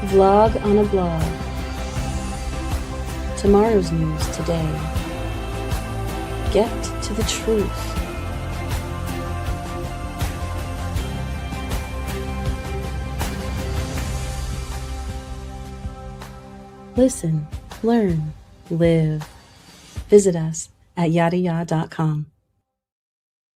Vlog on a blog. Tomorrow's news today. Get to the truth. Listen, learn, live. Visit us at yadayah.com.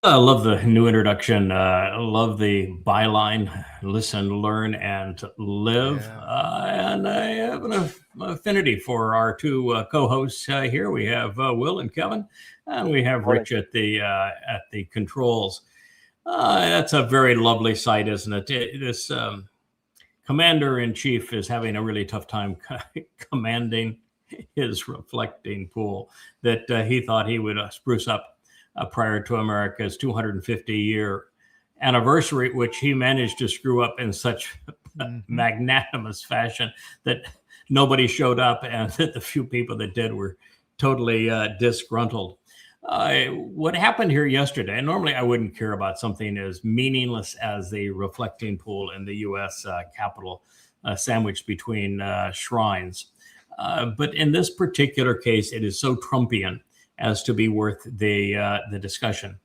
I love the new introduction. I love the byline, listen, learn, and live. Yeah. And I have an affinity for our two co-hosts here. We have Will and Kevin, and we have Rich at the controls. That's a very lovely sight, isn't it? This commander-in-chief is having a really tough time commanding his reflecting pool that he thought he would spruce up prior to America's 250-year anniversary, which he managed to screw up in such magnanimous fashion that nobody showed up, and that the few people that did were totally disgruntled. What happened here yesterday, and normally I wouldn't care about something as meaningless as the reflecting pool in the U.S. Capitol, sandwiched between shrines. But in this particular case, it is so Trumpian as to be worth the discussion.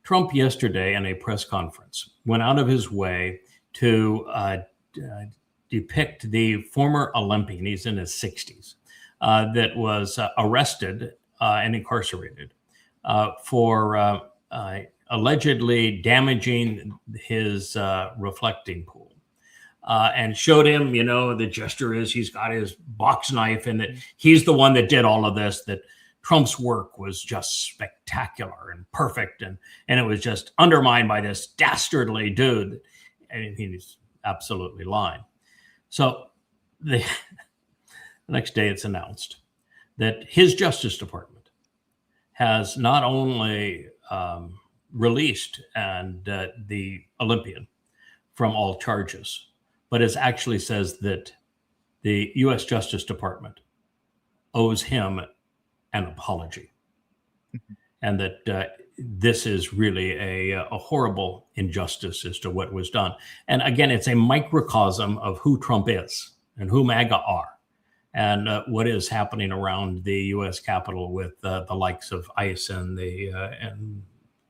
Trump yesterday in a press conference went out of his way to depict the former Olympian, he's in his 60s, that was arrested and incarcerated for allegedly damaging his reflecting pool. And showed him, the gesture is he's got his box knife and that he's the one that did all of this, that Trump's work was just spectacular and perfect. And it was just undermined by this dastardly dude. And he's absolutely lying. So the next day it's announced that his Justice Department has not only released the Olympian from all charges, but it actually says that the U.S. Justice Department owes him an apology, and that this is really a horrible injustice as to what was done. And again, it's a microcosm of who Trump is and who MAGA are, and what is happening around the U.S. Capitol with the likes of ICE and and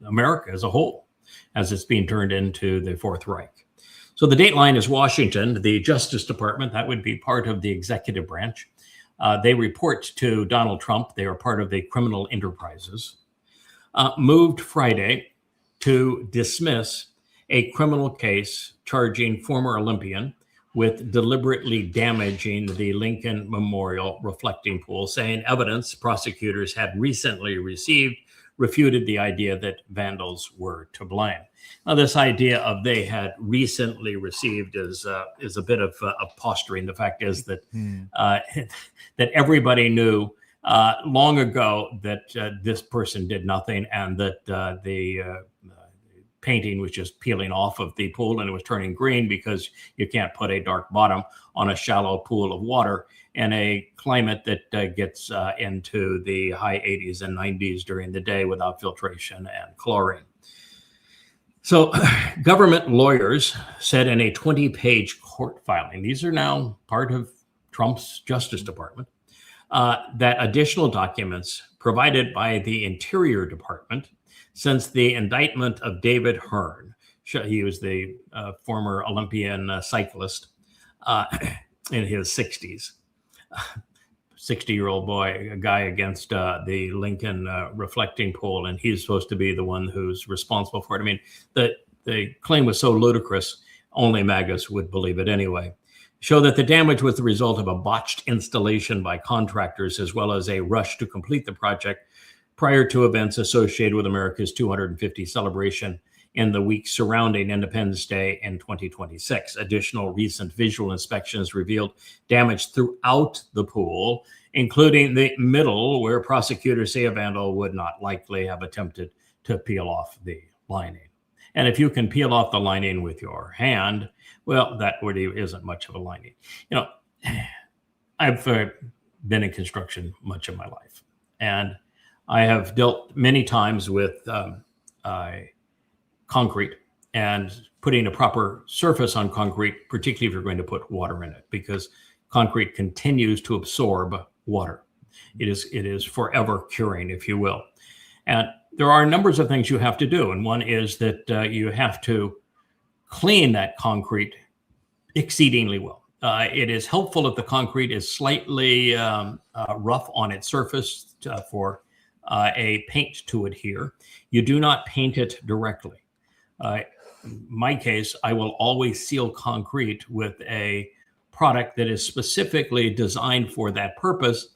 America as a whole, as it's being turned into the Fourth Reich. So the dateline is Washington, the Justice Department, that would be part of the executive branch. They report to Donald Trump. They are part of the criminal enterprises. Moved Friday to dismiss a criminal case charging former Olympian with deliberately damaging the Lincoln Memorial reflecting pool, saying evidence prosecutors had recently received refuted the idea that vandals were to blame. Now, this idea of they had recently received is a bit of posturing. The fact is that that everybody knew long ago that this person did nothing, and that the painting was just peeling off of the pool and it was turning green, because you can't put a dark bottom on a shallow pool of water in a climate that gets into the high 80s and 90s during the day without filtration and chlorine. So government lawyers said in a 20-page court filing, these are now part of Trump's Justice Department, that additional documents provided by the Interior Department since the indictment of David Hearn, he was the former Olympian cyclist in his 60s, 60-year-old boy, a guy against the Lincoln reflecting pool, and he's supposed to be the one who's responsible for it. I mean, the claim was so ludicrous, only MAGAs would believe it anyway. Show that the damage was the result of a botched installation by contractors, as well as a rush to complete the project prior to events associated with America's 250 celebration in the week surrounding Independence Day in 2026. Additional recent visual inspections revealed damage throughout the pool, including the middle, where prosecutors say a vandal would not likely have attempted to peel off the lining. And if you can peel off the lining with your hand, well, that really isn't much of a lining. I've been in construction much of my life, and I have dealt many times with concrete and putting a proper surface on concrete, particularly if you're going to put water in it, because concrete continues to absorb water. It is forever curing, if you will. And there are numbers of things you have to do. And one is that you have to clean that concrete exceedingly well. It is helpful if the concrete is slightly rough on its surface for a paint to adhere. You do not paint it directly. In my case, I will always seal concrete with a product that is specifically designed for that purpose.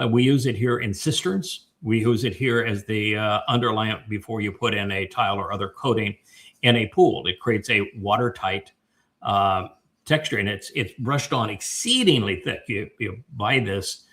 We use it here in cisterns. We use it here as the underlayment before you put in a tile or other coating in a pool. It creates a watertight texture, and it's brushed on exceedingly thick. You buy this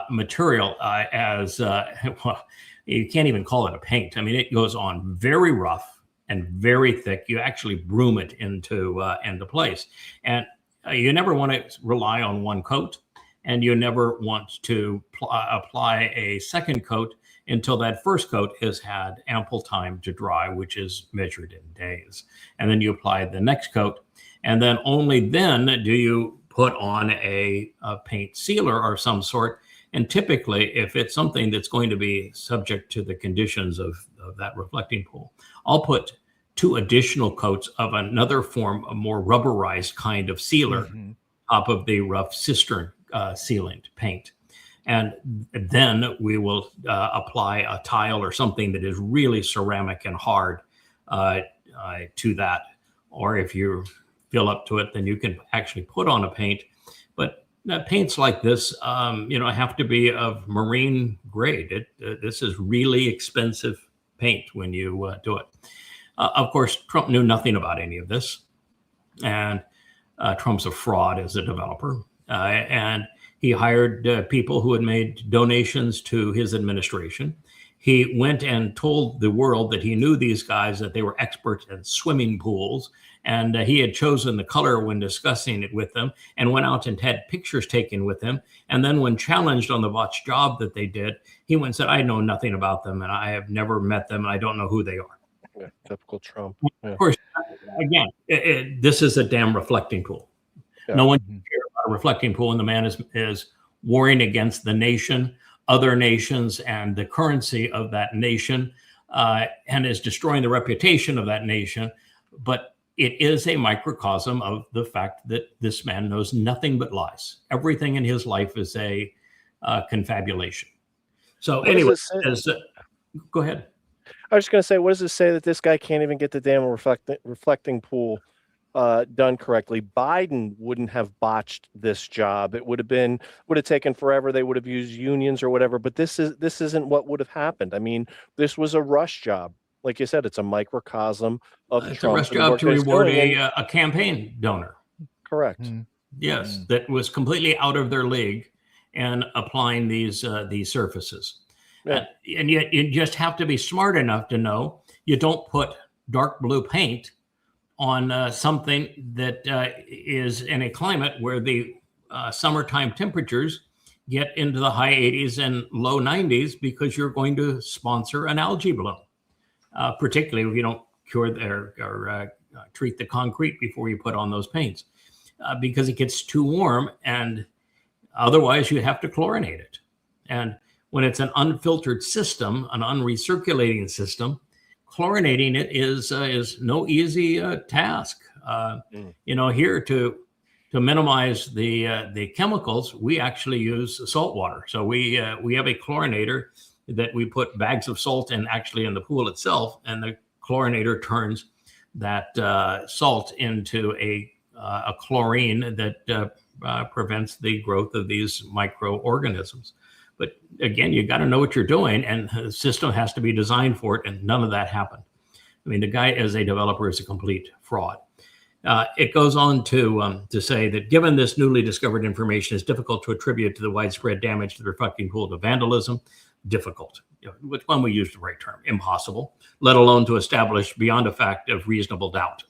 material as well, you can't even call it a paint. I mean, it goes on very rough and very thick. You actually broom it into place, and you never want to rely on one coat, and you never want to apply a second coat until that first coat has had ample time to dry, which is measured in days. And then you apply the next coat, and then only then do you put on a paint sealer or some sort. And typically, if it's something that's going to be subject to the conditions of that reflecting pool, I'll put 2 additional coats of another form, a more rubberized kind of sealer, top of the rough cistern sealant paint. And then we will apply a tile or something that is really ceramic and hard to that. Or if you feel up to it, then you can actually put on a paint. But paints like this, have to be of marine grade. This is really expensive paint when you do it. Of course, Trump knew nothing about any of this. And Trump's a fraud as a developer. And he hired people who had made donations to his administration. He went and told the world that he knew these guys, that they were experts in swimming pools, and he had chosen the color when discussing it with them, and went out and had pictures taken with them. And then when challenged on the botched job that they did, he went and said, I know nothing about them, and I have never met them, and I don't know who they are. Yeah, typical Trump. Yeah. Of course, again, this is a damn reflecting pool. Yeah. No one can care about a reflecting pool, and the man is warring against the nation, other nations, and the currency of that nation, and is destroying the reputation of that nation. But it is a microcosm of the fact that this man knows nothing but lies. Everything in his life is a confabulation. So anyway, go ahead. I was just going to say, what does it say that this guy can't even get the damn reflecting pool done correctly? Biden wouldn't have botched this job. It would have taken forever. They would have used unions or whatever. But this isn't what would have happened. I mean, this was a rush job. Like you said, it's a microcosm of it's Trump. A rush job to reward a campaign donor. Correct. Yes, that was completely out of their league and applying these surfaces. Yeah. And yet you just have to be smart enough to know you don't put dark blue paint on something that is in a climate where the summertime temperatures get into the high 80s and low 90s, because you're going to sponsor an algae bloom, particularly if you don't cure or treat the concrete before you put on those paints, because it gets too warm, and otherwise you have to chlorinate it. And when it's an unfiltered system, an unrecirculating system, chlorinating it is no easy task. Here to minimize the chemicals, we actually use salt water. So we have a chlorinator that we put bags of salt in, actually in the pool itself, and the chlorinator turns that salt into a chlorine that prevents the growth of these microorganisms. But again, you got to know what you're doing, and the system has to be designed for it, and none of that happened. I mean, the guy as a developer is a complete fraud. It goes on to say that given this newly discovered information, it's difficult to attribute to the widespread damage to the reflecting pool to vandalism. Difficult. Which one we use the right term? Impossible, let alone to establish beyond a fact of reasonable doubt.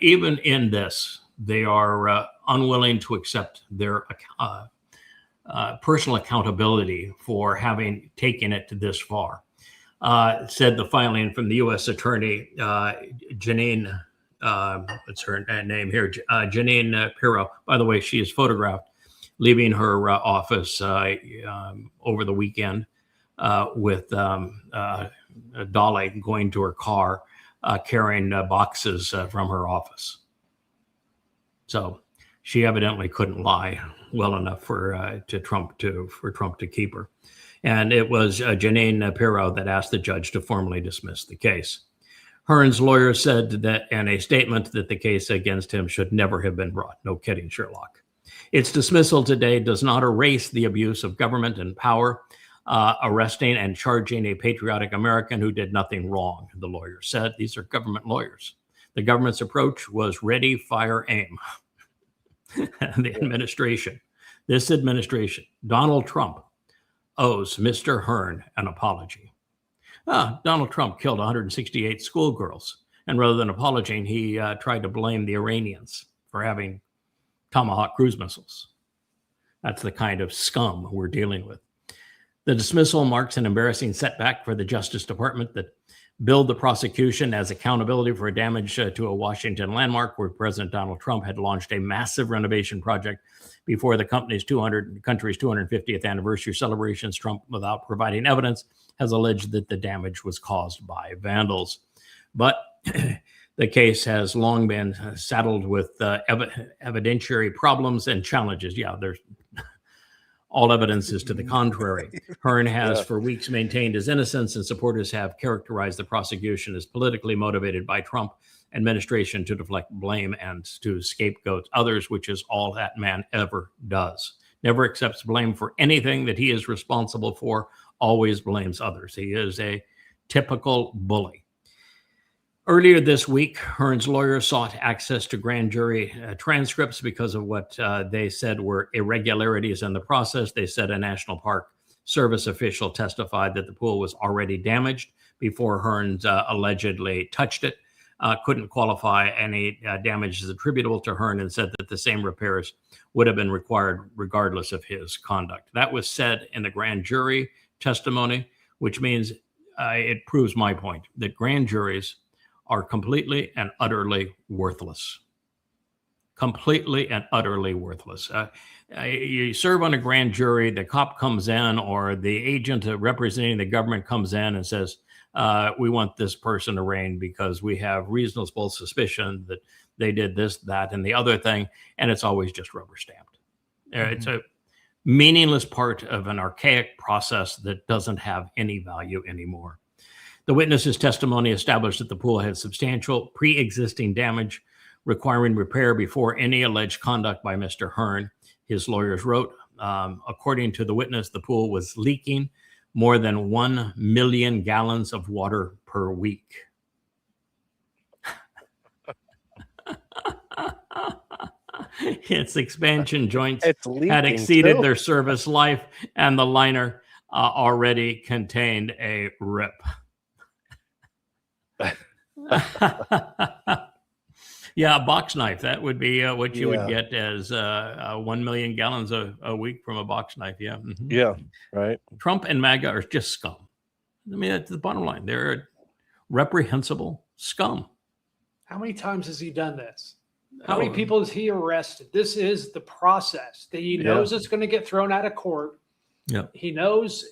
Even in this, they are unwilling to accept their personal accountability for having taken it to this far. Said the filing from the U.S. Attorney Janine what's her name here? Janine Pirro. By the way, she is photographed leaving her office over the weekend with a dolly going to her car, carrying boxes from her office. So she evidently couldn't lie well enough for Trump to keep her. And it was Janine Pirro that asked the judge to formally dismiss the case. Hearn's lawyer said that in a statement that the case against him should never have been brought. No kidding, Sherlock. Its dismissal today does not erase the abuse of government and power, arresting and charging a patriotic American who did nothing wrong, the lawyer said. These are government lawyers. The government's approach was ready, fire, aim. The administration, this administration, Donald Trump, owes Mr. Hearn an apology. Donald Trump killed 168 schoolgirls, and rather than apologizing, he tried to blame the Iranians for having Tomahawk cruise missiles. That's the kind of scum we're dealing with. The dismissal marks an embarrassing setback for the Justice Department that billed the prosecution as accountability for damage to a Washington landmark where President Donald Trump had launched a massive renovation project before the country's 250th anniversary celebrations. Trump, without providing evidence, has alleged that the damage was caused by vandals. But the case has long been saddled with evidentiary problems and challenges. Yeah, there's all evidence is to the contrary. Hearn has for weeks maintained his innocence, and supporters have characterized the prosecution as politically motivated by Trump administration to deflect blame and to scapegoat others, which is all that man ever does. Never accepts blame for anything that he is responsible for, always blames others. He is a typical bully. Earlier this week, Hearn's lawyer sought access to grand jury transcripts because of what they said were irregularities in the process. They said a National Park Service official testified that the pool was already damaged before Hearn allegedly touched it, couldn't qualify any damages attributable to Hearn, and said that the same repairs would have been required regardless of his conduct. That was said in the grand jury testimony, which means it proves my point that grand juries are completely and utterly worthless. Completely and utterly worthless. You serve on a grand jury, the cop comes in or the agent representing the government comes in and says, we want this person arraigned because we have reasonable suspicion that they did this, that, and the other thing, and it's always just rubber stamped. Mm-hmm. It's a meaningless part of an archaic process that doesn't have any value anymore. The witness's testimony established that the pool had substantial pre-existing damage requiring repair before any alleged conduct by Mr. Hearn. His lawyers wrote, according to the witness, the pool was leaking more than 1 million gallons of water per week. Its expansion joints had exceeded their service life, and the liner already contained a rip. Yeah, a box knife. That would be what you would get as 1 million gallons a week from a box knife. Yeah. Mm-hmm. Yeah. Right. Trump and MAGA are just scum. I mean, that's the bottom line. They're reprehensible scum. How many times has he done this? How many people has he arrested? This is the process that he knows it's going to get thrown out of court. Yeah, he knows.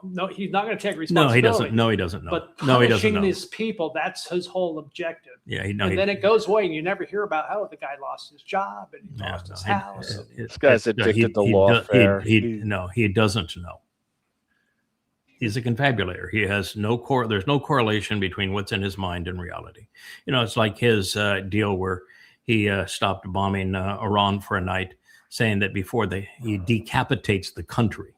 No, he's not going to take responsibility. No, he doesn't know. But punishing these people, that's his whole objective. Yeah, then it goes away, and you never hear about how the guy lost his job and he lost his house. This guy's addicted to lawfare. He doesn't know. He's a confabulator. He has there's no correlation between what's in his mind and reality. It's like his deal where he stopped bombing Iran for a night, saying that before he decapitates the country.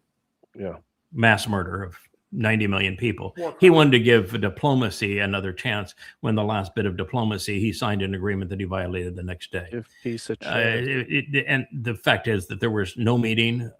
Yeah, mass murder of 90 million people. He wanted to give diplomacy another chance. When the last bit of diplomacy, he signed an agreement that he violated the next day. And the fact is that there was no meeting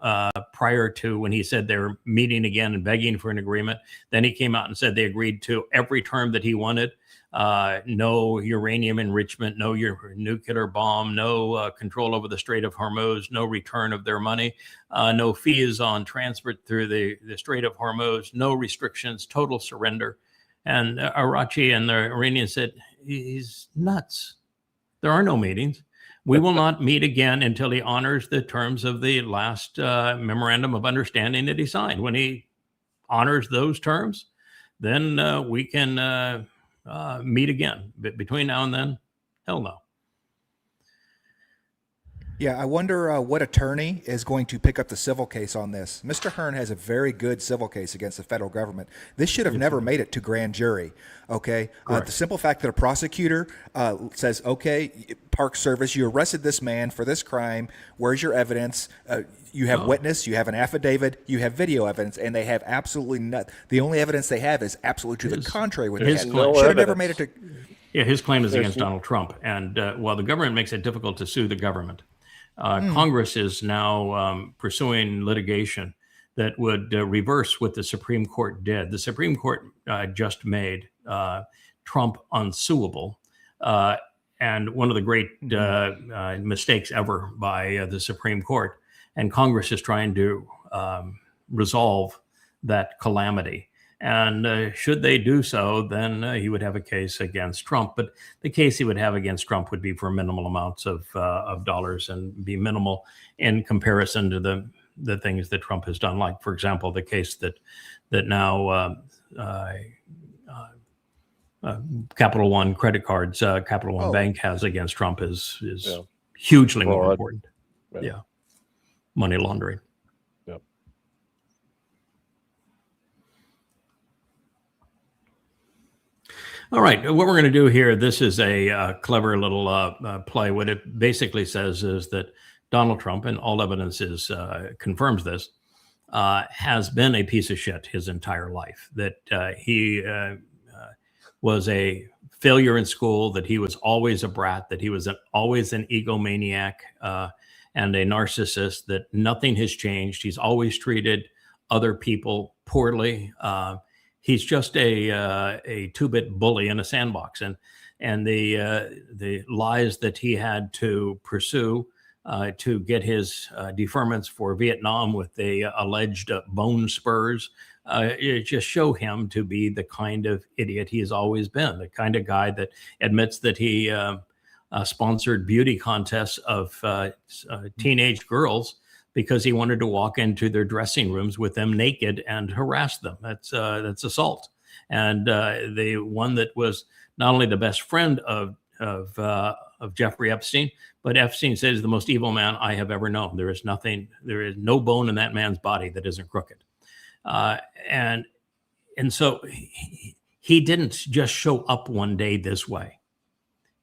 prior to when he said they were meeting again and begging for an agreement. Then he came out and said they agreed to every term that he wanted. No uranium enrichment, no nuclear bomb, no control over the Strait of Hormuz, no return of their money, no fees on transport through the Strait of Hormuz, no restrictions, total surrender. And Araghchi and the Iranians said, he's nuts. There are no meetings. We will not meet again until he honors the terms of the last memorandum of understanding that he signed. When he honors those terms, then we can meet again. But between now and then, hell no. Yeah, I wonder what attorney is going to pick up the civil case on this. Mr. Hearn has a very good civil case against the federal government. This should have never made it to grand jury, okay? The simple fact that a prosecutor says, okay, Park Service, you arrested this man for this crime. Where's your evidence? You have witness, you have an affidavit, you have video evidence, and they have absolutely nothing. The only evidence they have is absolutely to the contrary. With his that. claim- Should have never made it to... Yeah, his claim is against Donald Trump. And while the government makes it difficult to sue the government, Congress is now pursuing litigation that would reverse what the Supreme Court did. The Supreme Court just made Trump unsuable. And one of the great mistakes ever by the Supreme Court. And Congress is trying to resolve that calamity. And should they do so, then he would have a case against Trump. But the case he would have against Trump would be for minimal amounts of dollars and be minimal in comparison to the things that Trump has done. Like, for example, the case that now Capital One credit cards, Capital One Bank has against Trump is hugely more important. Yeah. Money laundering. All right, what we're going to do here, this is a clever little play. What it basically says is that Donald Trump, and all evidence confirms this, has been a piece of shit his entire life, that he was a failure in school, that he was always a brat, that he was always an egomaniac and a narcissist, that nothing has changed. He's always treated other people poorly. He's just a two-bit bully in a sandbox, and the lies that he had to pursue to get his deferments for Vietnam with the alleged bone spurs, it just show him to be the kind of idiot he has always been, the kind of guy that admits that he sponsored beauty contests of teenage girls because he wanted to walk into their dressing rooms with them naked and harass them. That's assault. And the one that was not only the best friend of Jeffrey Epstein, but Epstein says the most evil man I have ever known. There is no bone in that man's body that isn't crooked. And so he didn't just show up one day this way.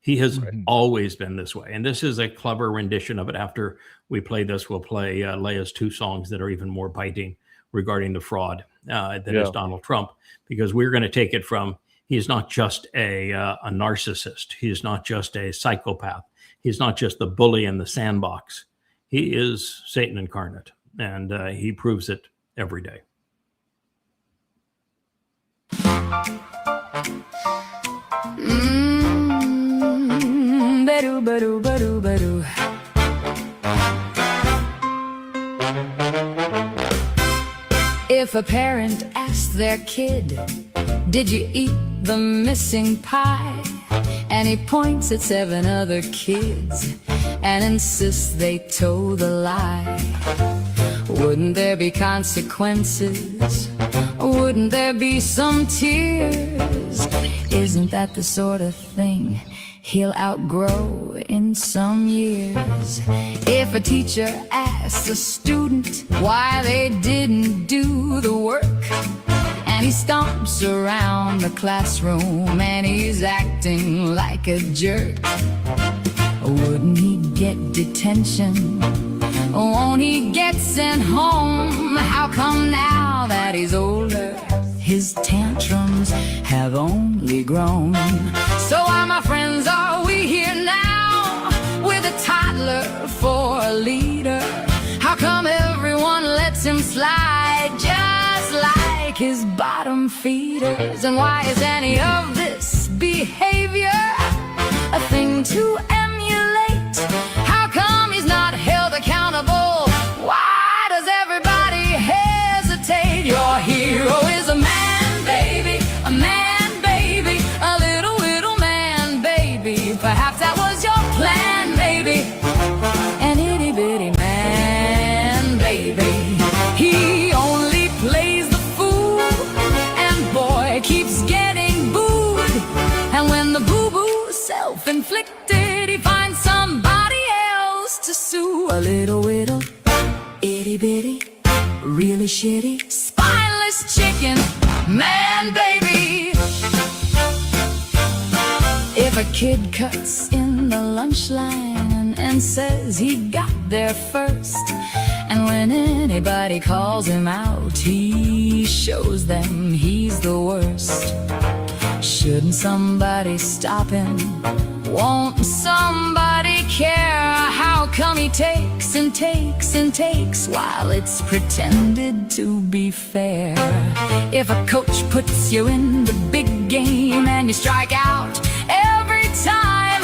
He has always been this way. And this is a clever rendition of it. After we play this, we'll play Leia's two songs that are even more biting regarding the fraud that is Donald Trump, because we're going to take it from, he's not just a narcissist. He's not just a psychopath. He's not just the bully in the sandbox. He is Satan incarnate, and he proves it every day. If a parent asks their kid, did you eat the missing pie? And he points at 7 other kids and insists they told a lie. Wouldn't there be consequences? Wouldn't there be some tears? Isn't that the sort of thing he'll outgrow in some years? If a teacher asks a student why they didn't do the work, and he stomps around the classroom and he's acting like a jerk, wouldn't he get detention? Won't he get sent home? How come now that he's older, his tantrums have only grown? So why, my friends, are we here now with a toddler for a leader? How come everyone lets him slide just like his bottom feeders? And why is any of this behavior a thing to emulate? How come he's not held accountable? Why does everybody hesitate? Your hero is a man, baby, a man, baby, a little man, baby. Perhaps that was your a little whittle, itty bitty, really shitty, spineless chicken, man baby. If a kid cuts in the lunch line and says he got there first, and when anybody calls him out, he shows them he's the worst. Shouldn't somebody stop him? Won't somebody care? How come he takes and takes and takes while it's pretended to be fair? If a coach puts you in the big game and you strike out every time,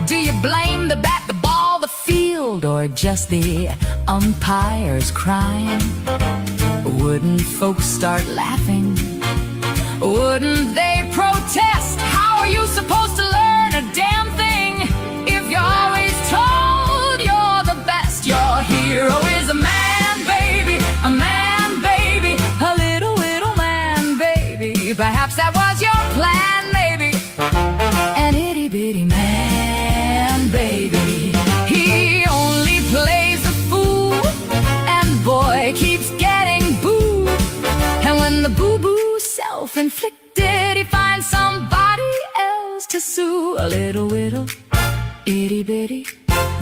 do you blame the bat, the ball, the field, or just the umpire's crime? Wouldn't folks start laughing? Wouldn't they protest? How are you supposed to learn a damn thing if you're always told you're the best? Your hero is a man, baby, a man, baby, a little man, baby. Perhaps that was your plan, maybe. An itty bitty man, baby. He only plays the fool, and boy keeps getting booed. And when the boo-boo self-inflicted, he finds somebody else to sue. A little whittle, itty bitty,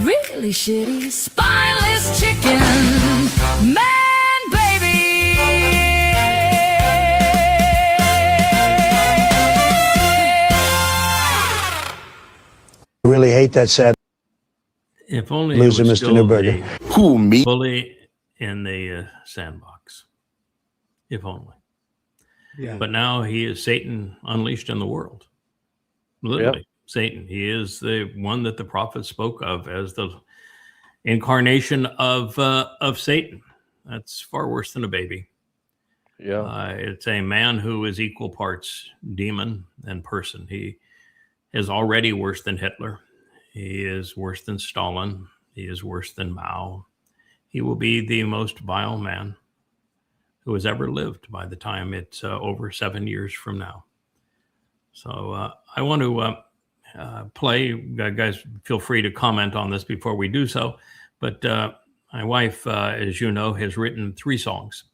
really shitty, spineless chicken, man baby. I really hate that sad If only loser, it was Mr. still Newberger. the Who, me? bully in the sandbox. If only. Yeah. But now he is Satan unleashed in the world. Literally, Satan. He is the one that the prophet spoke of as the incarnation of Satan. That's far worse than a baby. Yeah. It's a man who is equal parts demon and person. He is already worse than Hitler. He is worse than Stalin. He is worse than Mao. He will be the most vile man who has ever lived by the time it's over 7 years from now. So I want to play. Guys, feel free to comment on this before we do so. But my wife, as you know, has written 3 songs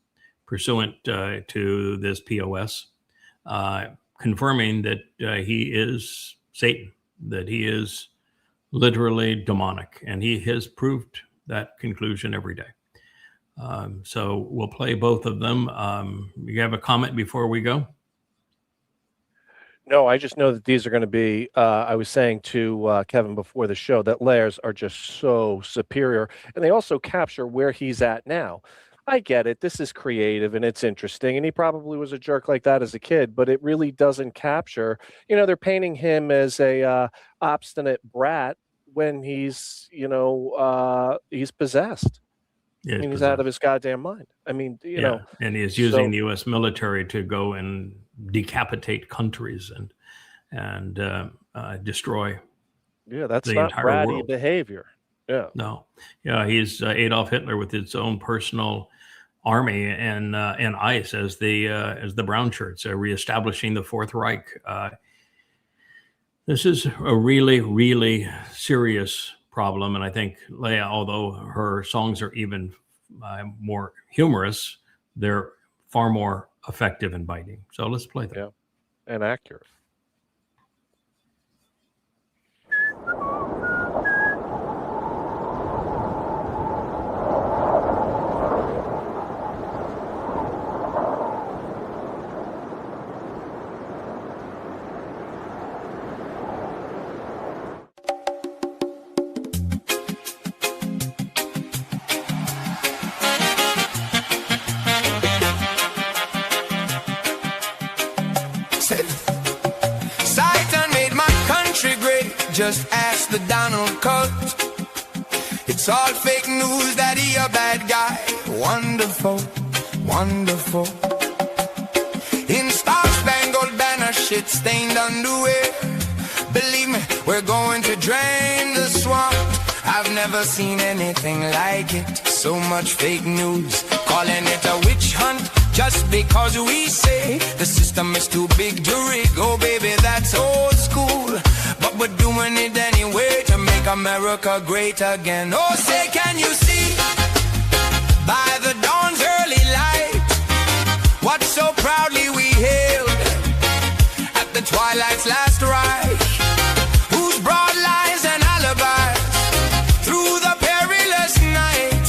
pursuant to this POS, confirming that he is Satan, that he is literally demonic, and he has proved that conclusion every day. So we'll play both of them. You have a comment before we go? No, I just know that these are going to be, I was saying to Kevin before the show that layers are just so superior, and they also capture where he's at now. I get it. This is creative and it's interesting, and he probably was a jerk like that as a kid, but it really doesn't capture, they're painting him as a obstinate brat when he's, he's possessed. Yeah, He's out of his goddamn mind. I mean, you know. And he is using the U.S. military to go and decapitate countries and destroy. Yeah, that's the not entire bratty world. behavior. Yeah. No. Yeah, he's Adolf Hitler with his own personal army and ICE as the brown shirts, reestablishing the Fourth Reich. This is a really, really serious problem, and I think Leah, although her songs are even more humorous, they're far more effective and biting. So let's play them. Yeah, and accurate. Satan made my country great, just ask the Donald Coast. It's all fake news that he a bad guy. Wonderful, wonderful. In star-spangled banner, shit-stained underwear. Believe me, we're going to drain the swamp. I've never seen anything like it. So much fake news, calling it a witch hunt. just because we say the system is too big to rig. Oh baby, that's old school, but we're doing it anyway to make America great again. Oh, say, can you see by the dawn's early light what so proudly we hailed at the twilight's last Reich, whose broad lines and alibis through the perilous night,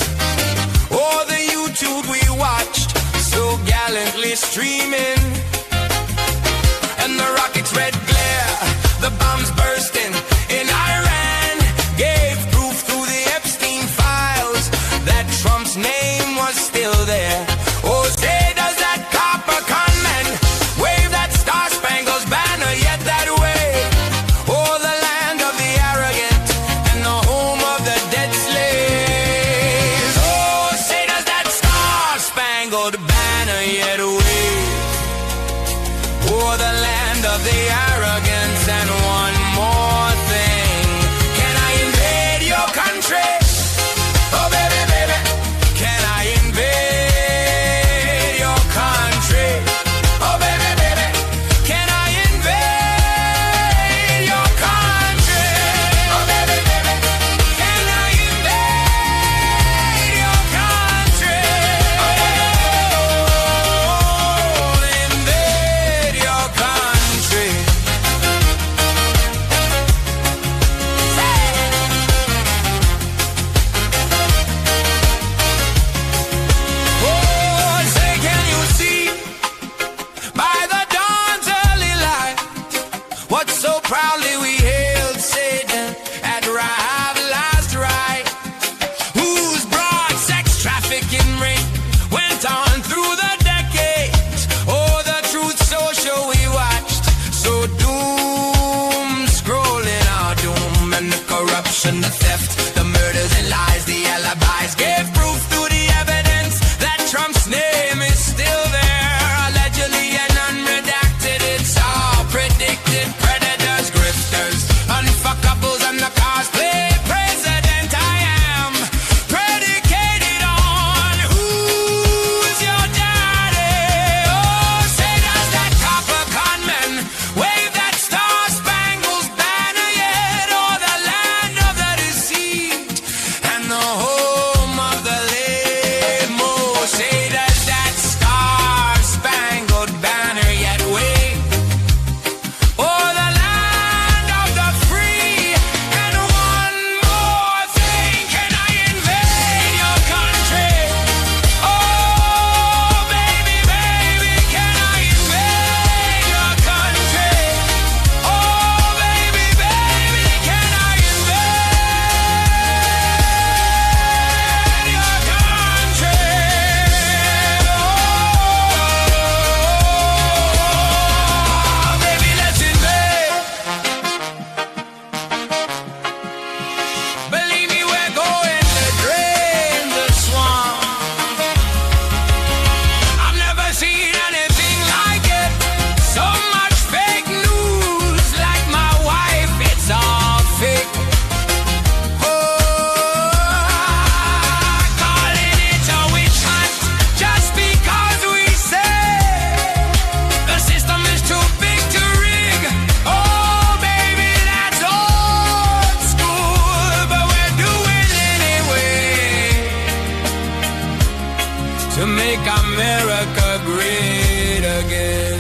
oh, the YouTube we watched so gallantly streaming, and the rocket's red glare, the bombs bursting in Iran, gave proof through the Epstein files that Trump's name was still there. Oh, say, does that copper con man wave that star-spangled banner yet that way? Oh, the land of the arrogant and the home of the dead slaves. Oh, say, does that star-spangled banner yet wave? Oh, the land of the arrogance. And one more thing, can I invade your country? Oh baby, baby, can I invade your country? Oh baby, baby, can I invade your country? Oh baby, baby, can I invade your country? Oh, invade your country. Oh, say, can you see by the dawn's early light what so proudly we hailed Satan at last Reich, whose broad sex trafficking ring went on through the decades? Oh, the Truth Social we watched, so doom scrolling our doom, and the corruption, the theft, the murders and lies, the alibis gave proof through the evidence that Trump's name is still there, allegedly and unredacted. It's all predicted. Predators, grifters, unfuckables, and the cosplay president. I am predicated on who's your daddy. Oh, say, does that copper conman wave that star-spangled banner yet? Or the land of the deceived and the home of the lame? Oh, say, does that star-spangled banner yet wave? Oh, the land of the free. And one more thing, can I invade your country? Oh, baby, baby, can I invade your country? Oh, baby, baby, can I invade your country? Oh, baby, let's invade. Believe me, we're going to drain the swamp. I've never seen anything like it. So much fake news, like my wife, it's all fake. Oh, calling it a witch hunt just because we say the system is too big to rig. Oh, baby, that's old school, but we're doing it anyway to make America great again.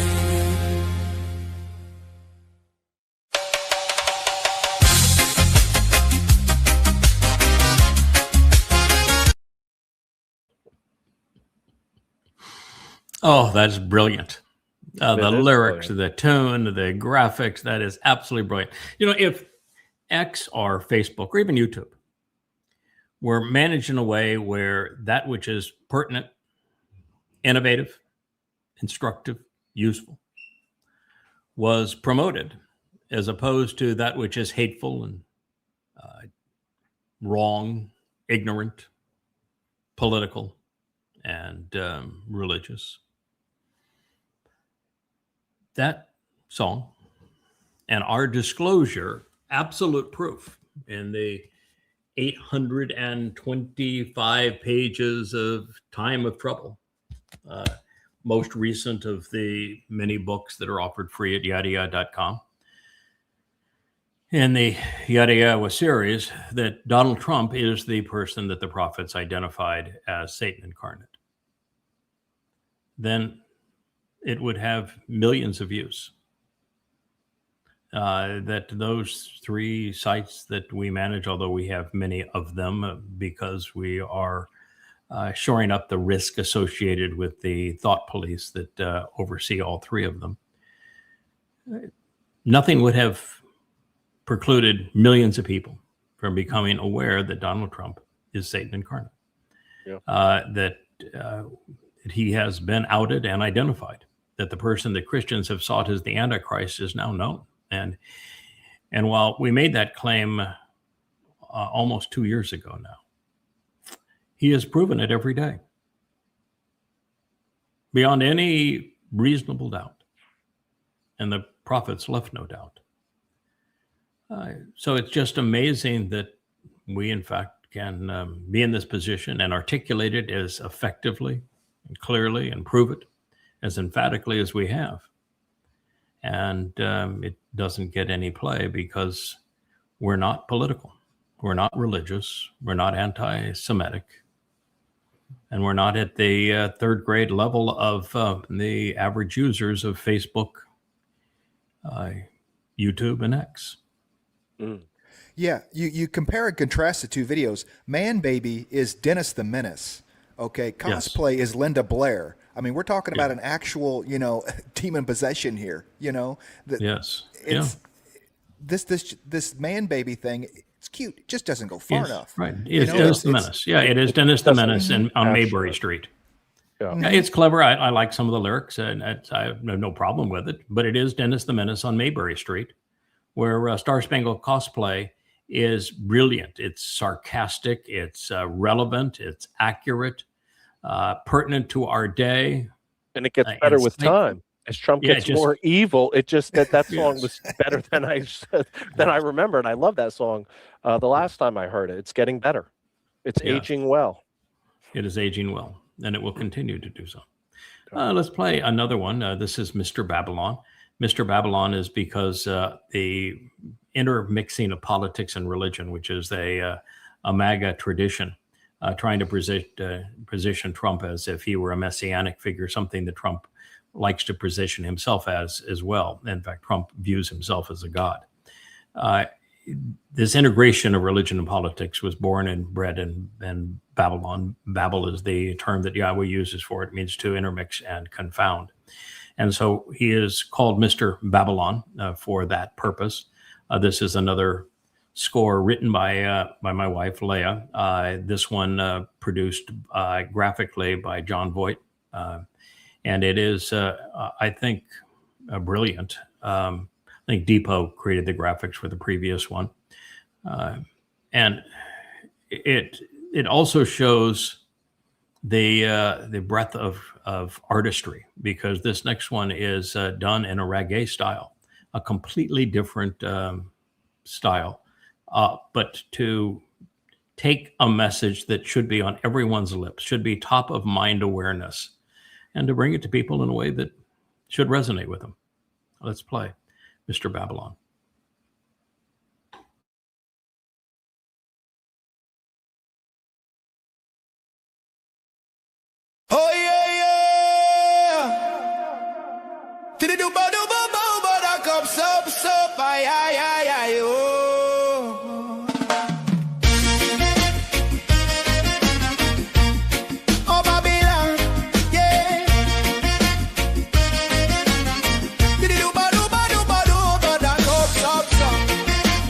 Oh, that's brilliant. The It is lyrics, brilliant. the tune, the graphics, that is absolutely brilliant. You know, if X or Facebook or even YouTube were managed in a way where that which is pertinent, innovative, instructive, useful was promoted, as opposed to that which is hateful and wrong, ignorant, political, and religious. That song and our disclosure, absolute proof in the 825 pages of Time of Trouble, most recent of the many books that are offered free at yadayah.com. In the Yada Yah series, that Donald Trump is the person that the prophets identified as Satan incarnate. Then it would have millions of views. That those 3 sites that we manage, although we have many of them because we are shoring up the risk associated with the thought police that oversee all 3 of them, nothing would have precluded millions of people from becoming aware that Donald Trump is Satan incarnate. Yeah. That he has been outed and identified, that the person that Christians have sought as the Antichrist is now known. And while we made that claim almost 2 years ago now, he has proven it every day, beyond any reasonable doubt. And the prophets left no doubt. So it's just amazing that we, in fact, can be in this position and articulate it as effectively and clearly and prove it as emphatically as we have. And it doesn't get any play because we're not political. We're not religious. We're not anti-Semitic. And we're not at the 3rd grade level of the average users of Facebook, YouTube, and X. Mm. Yeah, you compare and contrast the 2 videos. Man Baby is Dennis the Menace. Okay, cosplay is Linda Blair. I mean, we're talking about an actual, demon possession here. Yes. It's this Man Baby thing. It's cute. It just doesn't go far enough. Right. It's Dennis the Menace. Yeah, it is Dennis the Menace on Maybury Street. Yeah. Yeah, it's clever. I like some of the lyrics, and I have no problem with it. But it is Dennis the Menace on Maybury Street, where Star Spangled Cosplay is brilliant. It's sarcastic. It's relevant. It's accurate, pertinent to our day. And it gets better with time. As Trump gets more evil, it just that song was better than I remembered. I love that song. The last time I heard it, it's getting better. It's aging well. It is aging well, and it will continue to do so. Let's play another one. This is Mr. Babylon. Mr. Babylon is because the intermixing of politics and religion, which is a MAGA tradition, trying to position Trump as if he were a messianic figure, something that Trump likes to position himself as well. In fact, Trump views himself as a god. This integration of religion and politics was born and bred in Babylon. Babel is the term that Yahweh uses for it. It means to intermix and confound. And so he is called Mr. Babylon for that purpose. This is another score written by my wife, Leah. This one produced graphically by John Voight. And it is, I think, brilliant. I think Depot created the graphics for the previous one. And it also shows the breadth of artistry, because this next one is done in a reggae style, a completely different style, but to take a message that should be on everyone's lips, should be top of mind awareness, and to bring it to people in a way that should resonate with them. Let's play Mr. Babylon. Oh yeah, yeah. Did it do ba do ba ba ba da cup soap ay oh. Oh Babylon, yeah. Did it do ba do ba da cup soap ay oh.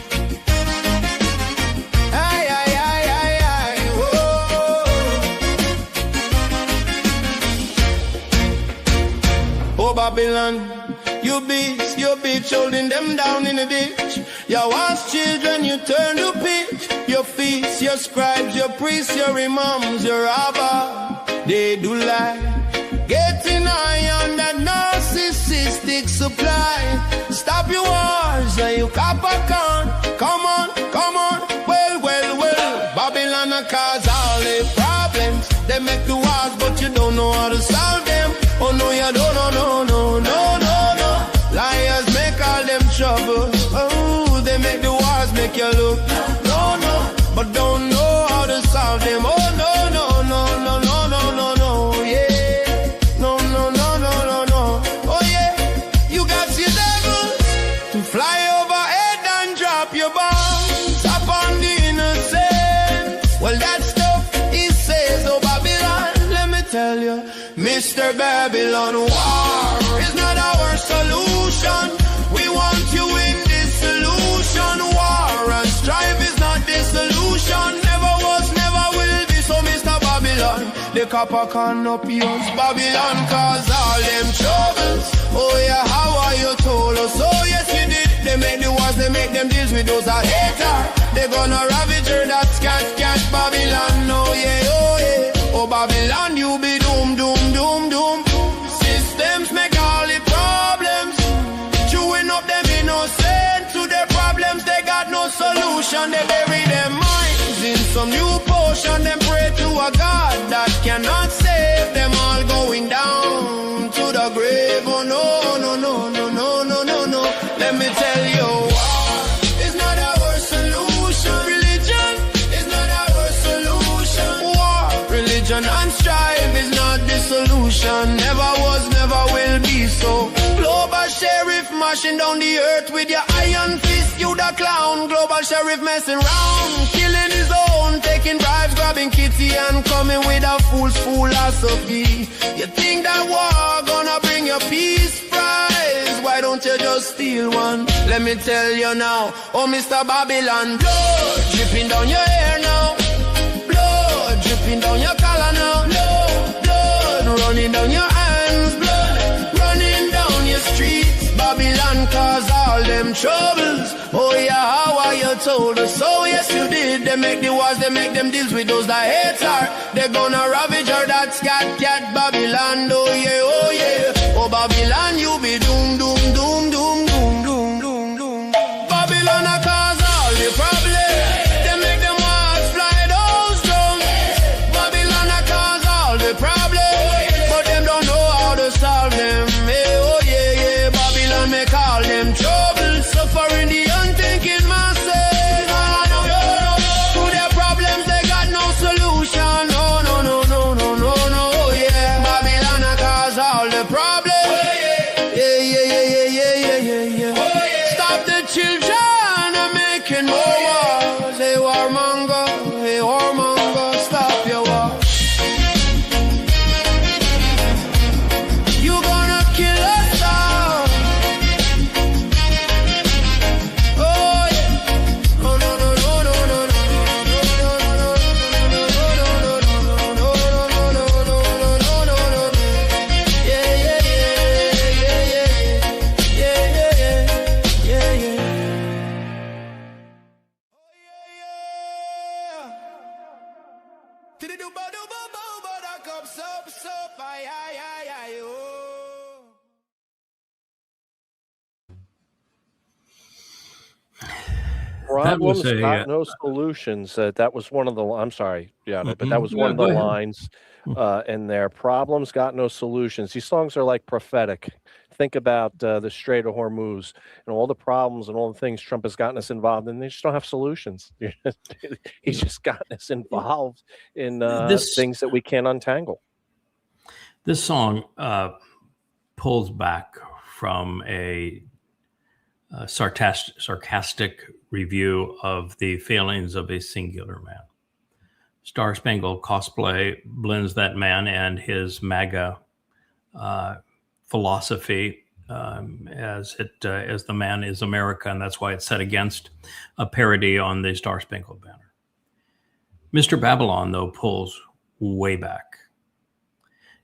Babylon, you bitch, holding them down in the ditch. Your once children, you turn to pitch. Your feasts, your scribes, your priests, your imams, your rabbi, they do lie. Getting high on that narcissistic supply. Stop your wars and you cop a con. Come on, well. Babylon cause all the problems. They make the wars, but you don't know how to solve them. Oh no, you don't, no. Liars make all them trouble. Oh, they make the wars make you look. No, but don't know how to solve them. Oh no, yeah. No. Oh yeah, you got your devil to fly overhead and drop your bomb. Tap on the innocent. Well, that stuff he says, oh Babylon, let me tell you, Mr. Babylon, war is not our solution. We want you in this solution. War and strife is not the solution. Never was, never will be. So Mr. Babylon, the copper can't use Babylon cause all them troubles. Oh yeah, how are you told us? Oh yes you did. They make the wars, they make them deals with those that hater. They gonna ravage her, that's cat Babylon. Oh yeah. Oh Babylon, you be doom. Systems make all the problems. Chewing up them innocent to their problems. They got no solution. They bury their minds in some new potion. Them pray to a God that cannot save them, all going down to the grave. Oh no. Let me tell you, war is not our solution. Religion is not our solution. War, religion and strife is not the solution. Never was, never will be. So global sheriff mashing down the earth with your iron fist, you the clown. Global sheriff messing round, killing his own, taking bribes, grabbing kitty and coming with a fool's philosophy. You think that war gonna bring you peace prize? Why don't you just steal one? Let me tell you now, oh Mr. Babylon, blood dripping down your hair now, blood dripping down your collar now, blood running down your hands, blood running down your streets. Babylon cause all them troubles. Oh yeah, how are you told us? Oh yes you did. They make the wars, they make them deals with those that hate her. They're gonna ravage her, that's cat Babylon. Oh yeah. Oh Babylon, you be doom. Babylon a cause all the problems. They make them wars fly those drones. Babylon a cause all the problems, but them don't know how to solve them. Oh yeah. Babylon make all them troubles, suffering the unthinking masses. To their problems they got no solution. No. Oh yeah, Babylon a cause all the problems. Yeah. Stop the children are making more wars. Hey warmonger, stop your war. You gonna kill us all. Oh yeah. Oh no. Problems a, got no solutions. That was one of the. I'm sorry, Yada, but that was one of go the ahead. lines in there. Problems got no solutions. These songs are like prophetic. Think about the Strait of Hormuz and all the problems and all the things Trump has gotten us involved in. They just don't have solutions. He's just gotten us involved in things that we can't untangle. This song pulls back from a sarcastic review of the failings of a singular man. Star Spangled Cosplay blends that man and his MAGA philosophy as the man is America, and that's why it's set against a parody on the Star Spangled Banner. Mr. Babylon, though, pulls way back.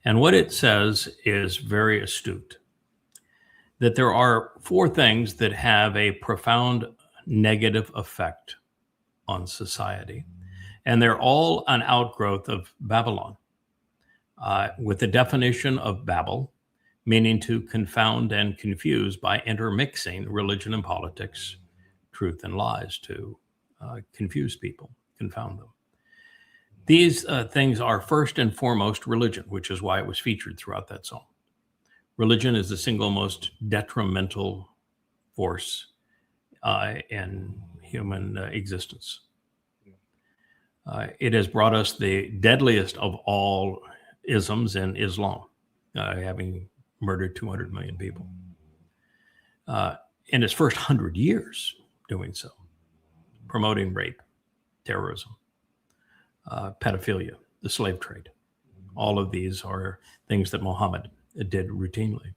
And what it says is very astute, that there are four things that have a profound negative effect on society. And they're all an outgrowth of Babylon, with the definition of Babel, meaning to confound and confuse by intermixing religion and politics, truth and lies, to confuse people, confound them. These things are first and foremost religion, which is why it was featured throughout that song. Religion is the single most detrimental force in human existence. It has brought us the deadliest of all isms in Islam, having murdered 200 million people. In its first 100 years doing so, promoting rape, terrorism, pedophilia, the slave trade. All of these are things that Muhammad did routinely.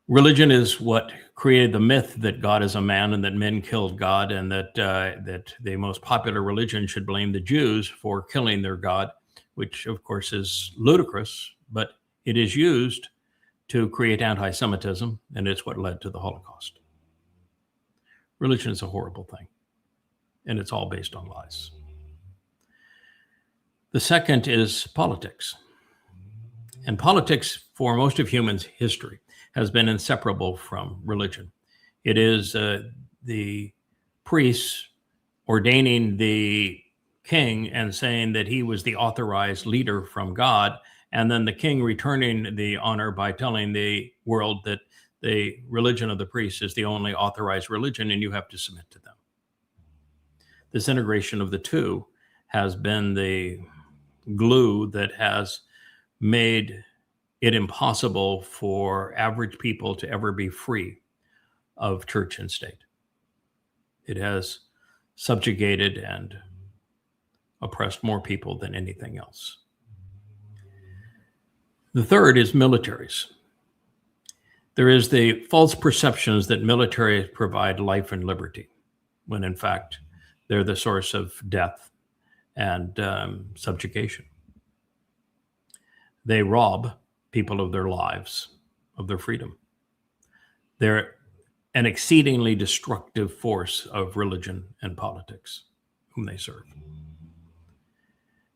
Religion is what created the myth that God is a man and that men killed God, and that the most popular religion should blame the Jews for killing their God, which of course is ludicrous, but it is used to create anti-Semitism, and it's what led to the Holocaust. Religion is a horrible thing, and it's all based on lies. The second is politics. And politics, for most of humans' history, has been inseparable from religion. It is the priests ordaining the king and saying that he was the authorized leader from God, and then the king returning the honor by telling the world that the religion of the priest is the only authorized religion and you have to submit to them. This integration of the two has been the glue that has made it impossible for average people to ever be free of church and state. It has subjugated and oppressed more people than anything else. The third is militaries. There is the false perceptions that militaries provide life and liberty, when in fact they're the source of death and subjugation. They rob people of their lives, of their freedom. They're an exceedingly destructive force of religion and politics, whom they serve.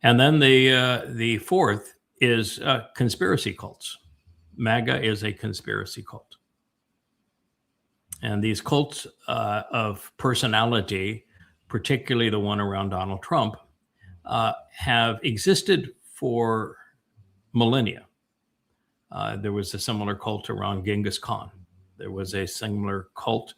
And then the fourth is conspiracy cults. MAGA is a conspiracy cult. And these cults of personality, particularly the one around Donald Trump, have existed for millennia. There was a similar cult around Genghis Khan. There was a similar cult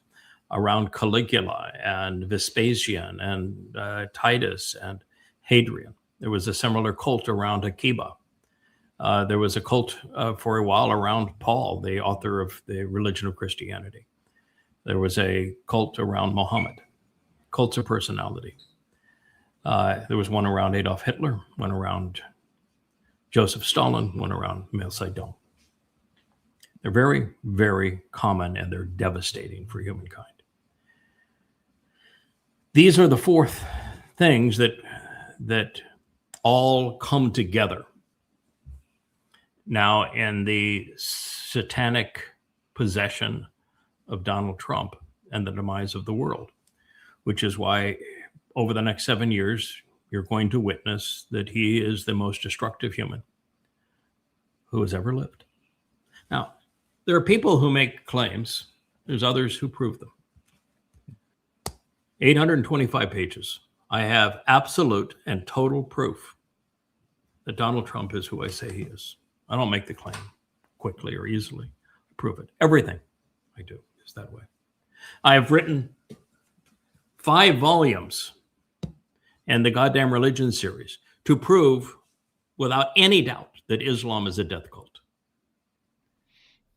around Caligula and Vespasian and Titus and Hadrian. There was a similar cult around Akiba. There was a cult for a while around Paul, the author of the religion of Christianity. There was a cult around Muhammad, cults of personality. There was one around Adolf Hitler, one around Joseph Stalin, one around Mao Zedong. They're very, very common, and they're devastating for humankind. These are the fourth things that all come together now in the satanic possession of Donald Trump and the demise of the world, which is why over the next 7 years, you're going to witness that he is the most destructive human who has ever lived. Now, there are people who make claims. There's others who prove them. 825 pages. I have absolute and total proof that Donald Trump is who I say he is. I don't make the claim quickly or easily. I prove it. Everything I do is that way. I have written 5 volumes in the Goddamn Religion series to prove without any doubt that Islam is a death cult.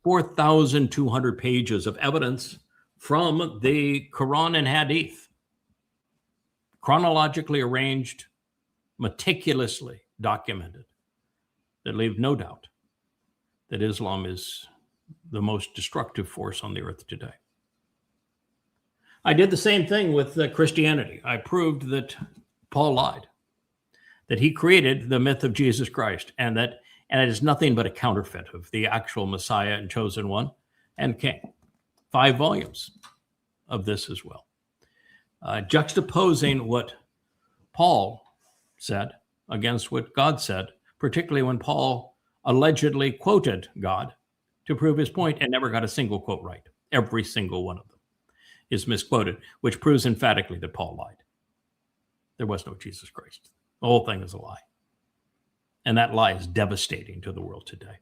4,200 pages of evidence from the Quran and Hadith, chronologically arranged, meticulously documented, that leave no doubt that Islam is the most destructive force on the earth today. I did the same thing with Christianity. I proved that Paul lied, that he created the myth of Jesus Christ, and it is nothing but a counterfeit of the actual Messiah and chosen one and king. 5 volumes of this as well. Juxtaposing what Paul said against what God said, particularly when Paul allegedly quoted God to prove his point and never got a single quote right. Every single one of them is misquoted, which proves emphatically that Paul lied. There was no Jesus Christ. The whole thing is a lie. And that lie is devastating to the world today,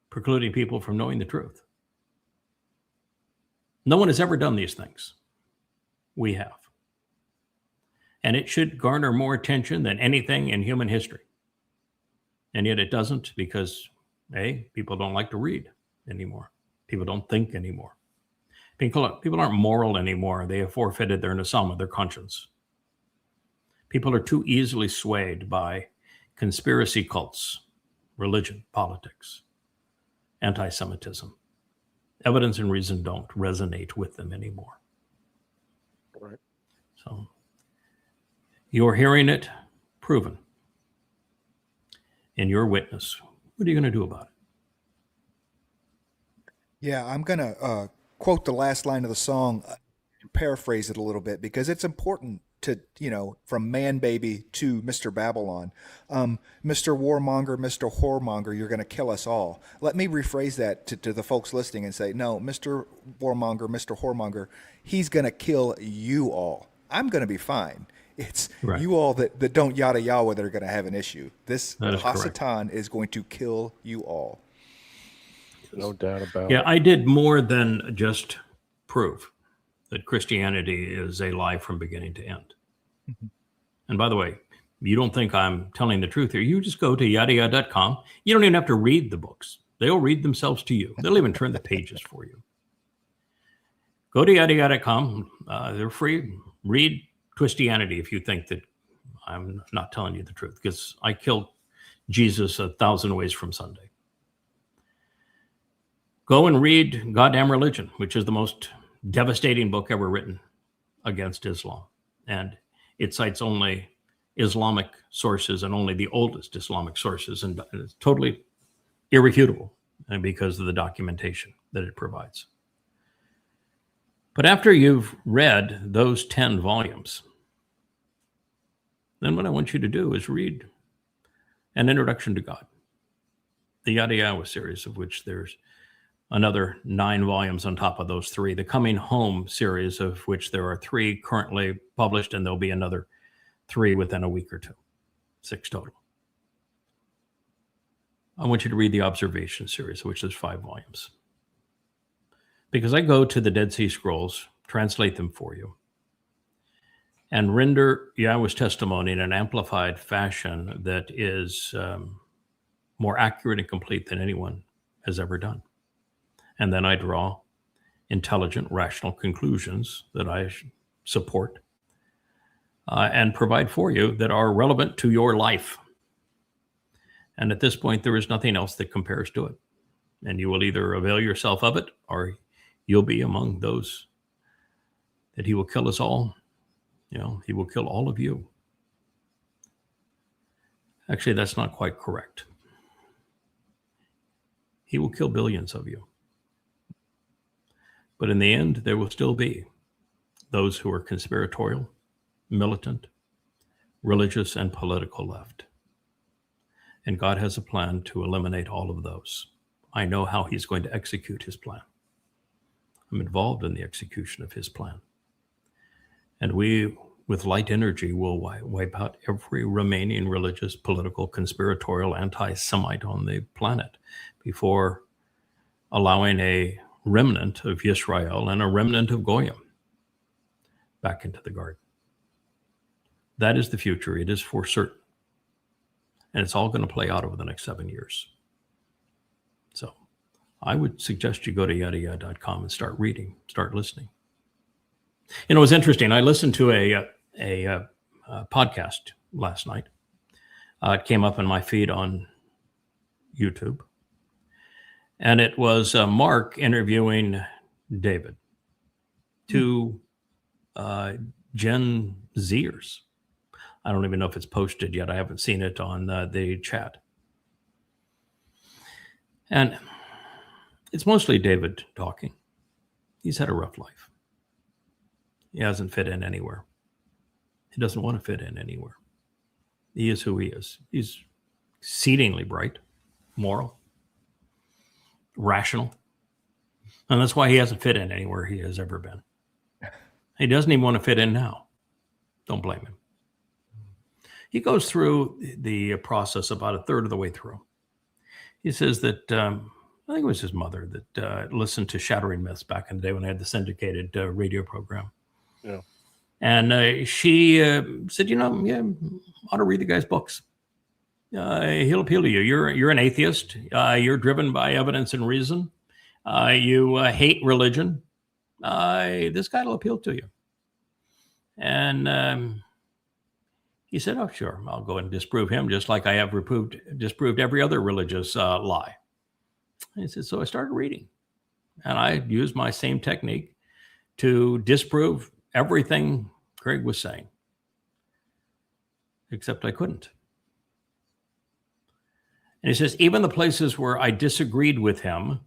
precluding people from knowing the truth. No one has ever done these things. We have. And it should garner more attention than anything in human history. And yet it doesn't because, A, people don't like to read anymore. People don't think anymore. People aren't moral anymore. They have forfeited their nesama, their conscience. People are too easily swayed by conspiracy cults, religion, politics, anti-Semitism. Evidence and reason don't resonate with them anymore. Right. So you're hearing it proven in your witness. What are you going to do about it? Yeah, I'm going to quote the last line of the song, paraphrase it a little bit, because it's important to, from man baby to Mr. Babylon. Mr. Warmonger, Mr. Whoremonger, you're going to kill us all. Let me rephrase that to the folks listening and say, no, Mr. Warmonger, Mr. Whoremonger, he's going to kill you all. I'm going to be fine. It's right. You all that don't Yada Yah that are going to have an issue. This Hasatan is going to kill you all. No doubt about it. Yeah, I did more than just prove that Christianity is a lie from beginning to end. Mm-hmm. And by the way, you don't think I'm telling the truth here. You just go to yadayah.com. You don't even have to read the books. They'll read themselves to you. They'll even turn the pages for you. Go to yadayah.com. They're free. Read Christianity if you think that I'm not telling you the truth, because I killed Jesus 1,000 ways from Sunday. Go and read Goddamn Religion, which is the most devastating book ever written against Islam. And it cites only Islamic sources and only the oldest Islamic sources, and it's totally irrefutable because of the documentation that it provides. But after you've read those 10 volumes, then what I want you to do is read An Introduction to God, the Yada Yah series, of which there's another 9 volumes on top of those 3. The Coming Home series, of which there are 3 currently published, and there'll be another 3 within a week or 2, 6 total. I want you to read the Observation series, which is 5 volumes. Because I go to the Dead Sea Scrolls, translate them for you, and render Yahweh's testimony in an amplified fashion that is more accurate and complete than anyone has ever done. And then I draw intelligent, rational conclusions that I support and provide for you that are relevant to your life. And at this point, there is nothing else that compares to it. And you will either avail yourself of it, or you'll be among those that he will kill us all. He will kill all of you. Actually, that's not quite correct. He will kill billions of you. But in the end, there will still be those who are conspiratorial, militant, religious, and political left. And God has a plan to eliminate all of those. I know how he's going to execute his plan. I'm involved in the execution of his plan. And we, with light energy, will wipe out every remaining religious, political, conspiratorial, anti-Semite on the planet before allowing a remnant of Yisrael and a remnant of Goyim back into the garden. That is the future. It is for certain. And it's all going to play out over the next 7 years. So I would suggest you go to yadayah.com and start reading, start listening. It was interesting. I listened to a podcast last night. It came up in my feed on YouTube. And it was Mark interviewing David, 2 Gen Zers. I don't even know if it's posted yet. I haven't seen it on the chat. And it's mostly David talking. He's had a rough life. He hasn't fit in anywhere. He doesn't want to fit in anywhere. He is who he is. He's exceedingly bright, moral, rational. And that's why he hasn't fit in anywhere he has ever been. He doesn't even want to fit in now. Don't blame him. he goes through the process about a third of the way through. He says that I think it was his mother that listened to Shattering Myths back in the day when I had the syndicated radio program. Yeah. And she said, yeah, ought to read the guy's books. He'll appeal to you. You're an atheist. You're driven by evidence and reason. You hate religion. This guy will appeal to you. And he said, oh, sure, I'll go and disprove him, just like I have disproved every other religious lie. And he said, so I started reading. And I used my same technique to disprove everything Craig was saying. Except I couldn't. And he says, even the places where I disagreed with him,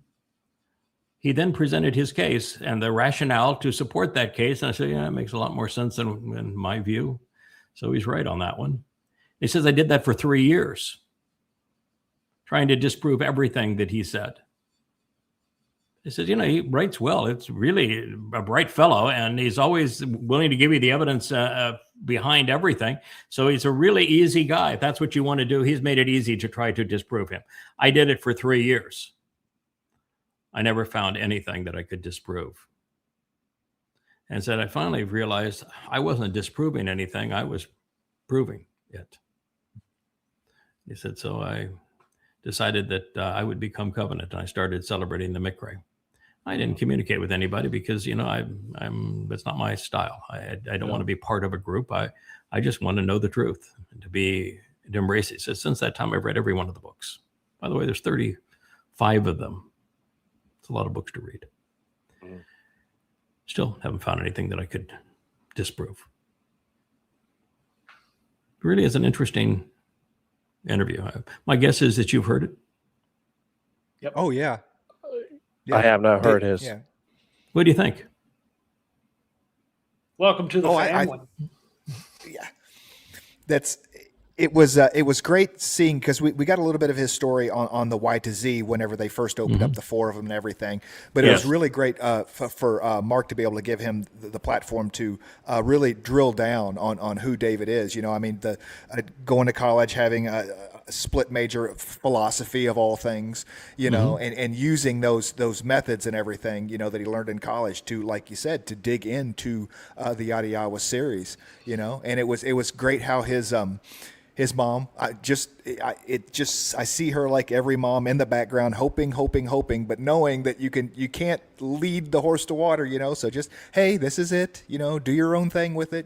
he then presented his case and the rationale to support that case. And I said, yeah, it makes a lot more sense than in my view. So he's right on that one. He says, I did that for 3 years, trying to disprove everything that he said. He says, he writes well. It's really a bright fellow, and he's always willing to give you the evidence behind everything. So he's a really easy guy. If that's what you want to do, he's made it easy to try to disprove him. I did it for 3 years. I never found anything that I could disprove. And said, I finally realized I wasn't disproving anything. I was proving it. He said, so I decided that I would become covenant, and I started celebrating the Mikre. I didn't communicate with anybody because, I'm that's not my style. I don't want to be part of a group. I just want to know the truth and to embrace it. So since that time, I've read every one of the books. By the way, there's 35 of them. It's a lot of books to read. Still haven't found anything that I could disprove. It really is an interesting interview. My guess is that you've heard it. Yep. Oh, yeah. I have not heard his. Yeah. What do you think? Welcome to the family. Yeah. It was great seeing, because we got a little bit of his story on the Y to Z whenever they first opened up the four of them and everything. But it was really great for Mark to be able to give him the platform to really drill down on who David is. Going to college, having a split major philosophy of all things, and using those methods and everything, that he learned in college to, like you said, to dig into the Yada Yah series, and it was great how his mom, I see her like every mom in the background, hoping, but knowing that you can't lead the horse to water, so just, hey, this is it, do your own thing with it,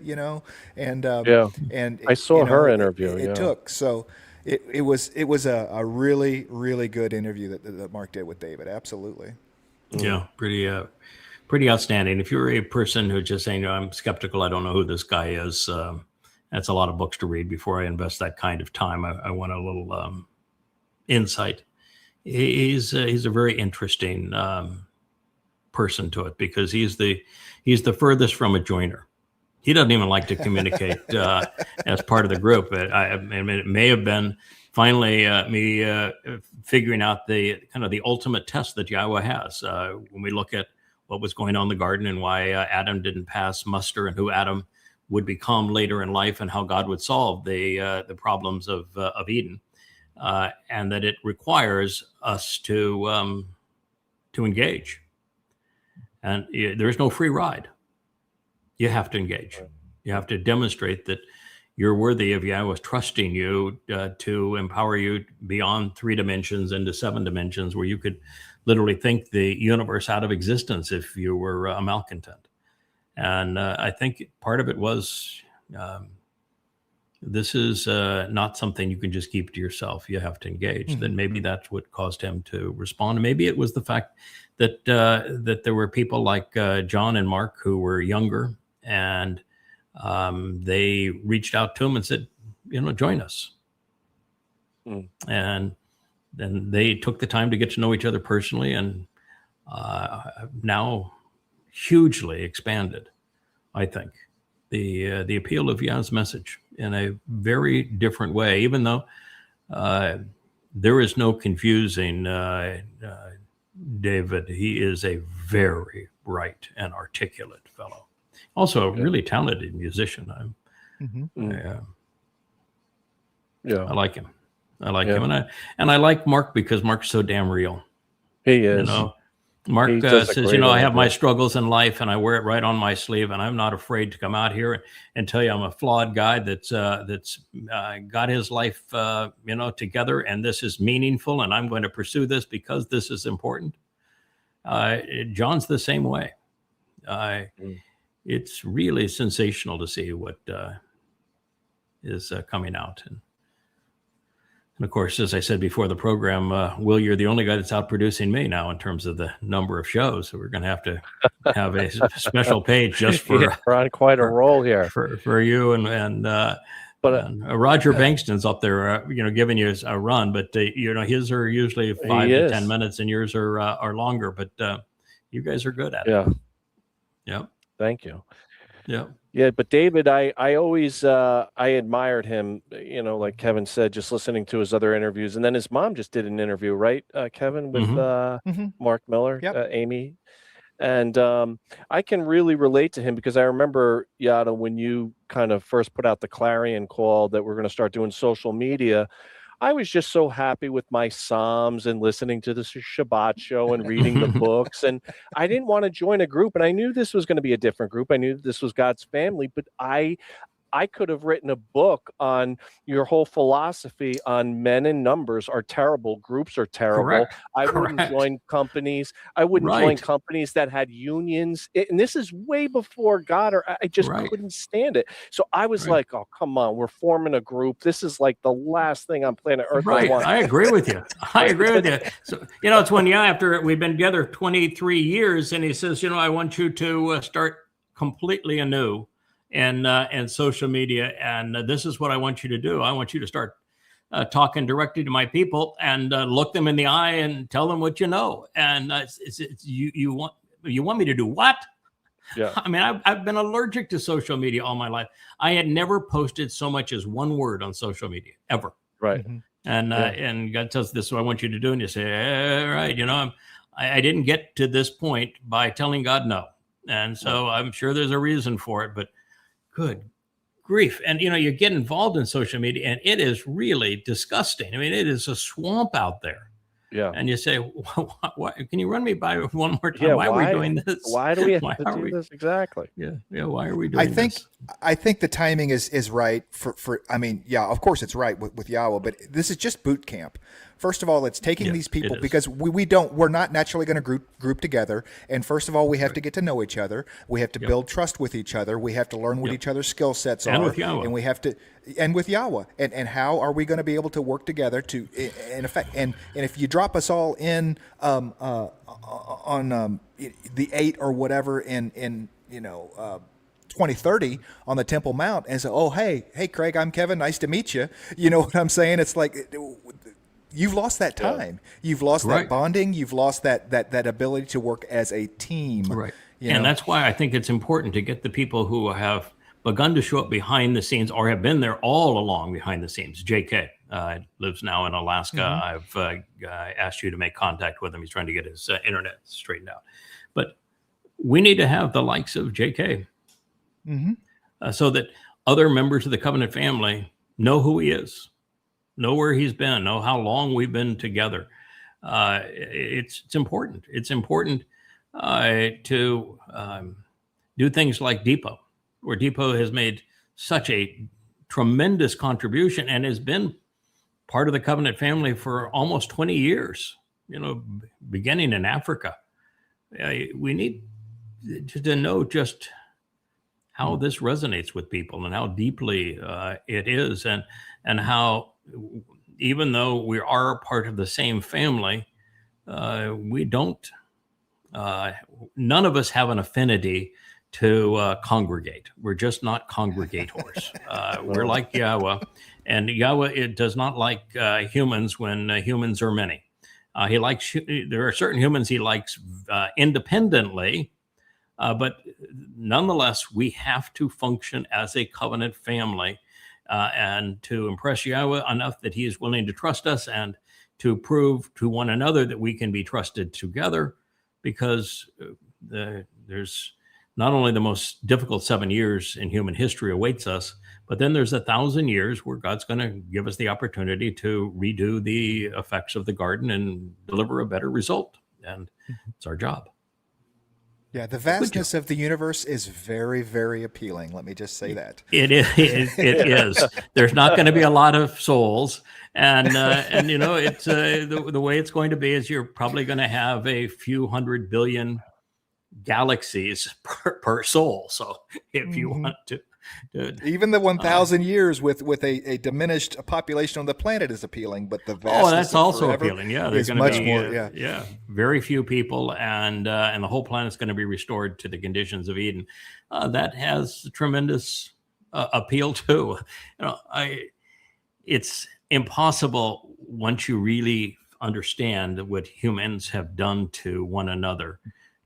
and I saw her interview. It took, so it was a really, really good interview that Mark did with David. Absolutely. Yeah. Pretty outstanding. If you're a person who's just saying, I'm skeptical, I don't know who this guy is, that's a lot of books to read before I invest that kind of time. I want a little insight. He's a very interesting person to it, because he's the furthest from a joiner. He doesn't even like to communicate as part of the group. It may have been finally me figuring out the ultimate test that Yahweh has when we look at what was going on in the garden and why Adam didn't pass muster, and who Adam would become later in life, and how God would solve the problems of Eden, and that it requires us to engage. And there's no free ride. You have to engage. You have to demonstrate that you're worthy of Yahweh trusting you to empower you beyond 3 dimensions into 7 dimensions, where you could literally think the universe out of existence if you were a malcontent. And I think part of it was, this is not something you can just keep to yourself. You have to engage. Then maybe that's what caused him to respond. And maybe it was the fact that there were people like John and Mark who were younger, and they reached out to him and said, join us. And then they took the time to get to know each other personally, and now hugely expanded, I think, the appeal of Yah's message in a very different way, even though there is no confusing David. He is a very bright and articulate fellow. Also a really talented musician. Yeah. I like him. I like him, and I like Mark because Mark's so damn real. He is. Mark He does a says, great I have my job. struggles in life, and I wear it right on my sleeve, and I'm not afraid to come out here and tell you I'm a flawed guy that's got his life, together, and this is meaningful, and I'm going to pursue this because this is important. John's the same way. It's really sensational to see what is coming out. And of course, as I said before the program, Will, you're the only guy that's out producing me now in terms of the number of shows. So we're going to have a special page just for we're on quite a roll here for you and Roger Bankston's up there, giving you a run, but his are usually 5 to 10 minutes, and yours are longer. But you guys are good at it. Yeah. Thank you. Yeah. Yeah, but David, I always I admired him, like Kevin said, just listening to his other interviews. And then his mom just did an interview, right, Kevin, with Mark Miller, Amy. And I can really relate to him because I remember, Yada, when you kind of first put out the clarion call that we're going to start doing social media, I was just so happy with my Psalms and listening to the Shabbat show and reading the books. And I didn't want to join a group. And I knew this was going to be a different group. I knew this was God's family, but I could have written a book on your whole philosophy on men and numbers are terrible. Groups are terrible. Correct. I wouldn't join companies. I wouldn't join companies that had unions. And this is way before God, or I just couldn't stand it. So I was like, oh, come on. We're forming a group. This is like the last thing on planet Earth. Right. I agree with you. So, it's when, after we've been together 23 years, and he says, I want you to start completely anew and social media, and this is what I want you to do. I want you to start talking directly to my people and look them in the eye and tell them what you know. And you want me to do what? Yeah. I mean, I've been allergic to social media all my life. I had never posted so much as one word on social media ever. Right. Mm-hmm. And God tells this is what I want you to do, and you say, right, I didn't get to this point by telling God no, and so I'm sure there's a reason for it, but. Good grief. And, you get involved in social media and it is really disgusting. I mean, it is a swamp out there. Yeah. And you say, why, can you run me by one more time? Yeah, why are we doing this? Why do we have to do this? Exactly. Yeah. Why are we doing this? I think the timing is right for I mean, of course it's right with Yahweh, but this is just boot camp. First of all, it's taking these people because we're not naturally going to group together. And first of all, we have to get to know each other. We have to build trust with each other. We have to learn what each other's skill sets are. And with Yahweh. And we have to, and with Yahweh. And how are we going to be able to work together to, in effect, and if you drop us all in on the 8 or whatever in 2030 on the Temple Mount and say, oh, hey, Craig, I'm Kevin. Nice to meet you. You know what I'm saying? It's like, you've lost that time. You've lost that bonding. You've lost that ability to work as a team. Right. And that's why I think it's important to get the people who have begun to show up behind the scenes or have been there all along behind the scenes. JK lives now in Alaska. Mm-hmm. I've asked you to make contact with him. He's trying to get his internet straightened out. But we need to have the likes of JK so that other members of the covenant family know who he is. Know where he's been, know how long we've been together. It's important. It's important to do things like Depot, where Depot has made such a tremendous contribution and has been part of the covenant family for almost 20 years, beginning in Africa. We need to know just how this resonates with people and how deeply it is, and how, even though we are part of the same family, we don't, none of us have an affinity to congregate. We're just not congregators. We're like Yahweh, and Yahweh, it does not like humans when humans are many. He likes, there are certain humans he likes independently, but nonetheless, we have to function as a covenant family. And to impress Yahweh enough that he is willing to trust us and to prove to one another that we can be trusted together, because there's not only the most difficult 7 years in human history awaits us, But then there's 1,000 years where God's going to give us the opportunity to redo the effects of the garden and deliver a better result. And it's our job. Yeah, the vastness of the universe is very, very appealing. Let me just say that. It is. It is. There's not going to be a lot of souls, and you know, it's the way it's going to be is you're probably going to have a few 100 billion galaxies per soul. So if you want to. Even the 1,000 years with a diminished population on the planet is appealing, but the vastness that's also appealing. Yeah, there's much be, more. Very few people, and the whole planet's going to be restored to the conditions of Eden. That has tremendous appeal too. You know, it's impossible once you really understand what humans have done to one another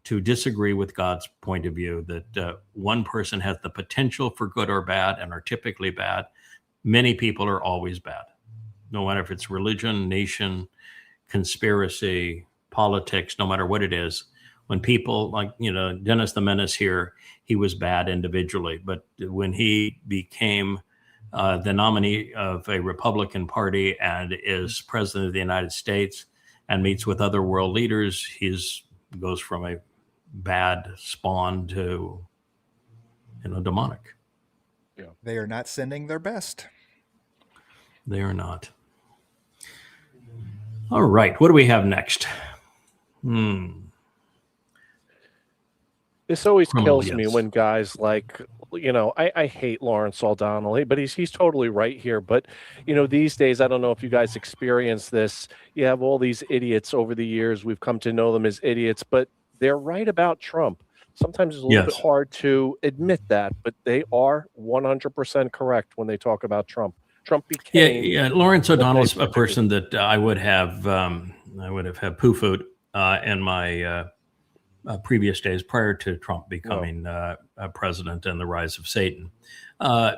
to disagree with God's point of view that one person has the potential for good or bad and are typically bad. Many people are always bad, no matter if it's religion, nation, conspiracy, politics, no matter what it is. When people like, you know, Dennis the Menace here, he was bad individually, but when he became the nominee of a Republican Party and is president of the United States and meets with other world leaders, he's goes from a bad spawn to, you know, demonic. Yeah. They are not sending their best. They are not. All right. What do we have next? This always kills me when guys like, you know, I hate Lawrence O'Donnell, but he's totally right here. But, you know, these days, I don't know if you guys experience this. You have all these idiots over the years. We've come to know them as idiots, but they're right about Trump. Sometimes it's a little bit hard to admit that, but they are 100% correct when they talk about Trump. Trump became Lawrence O'Donnell's a person that I would have had poo-fooed in my previous days prior to Trump becoming president and the rise of Satan,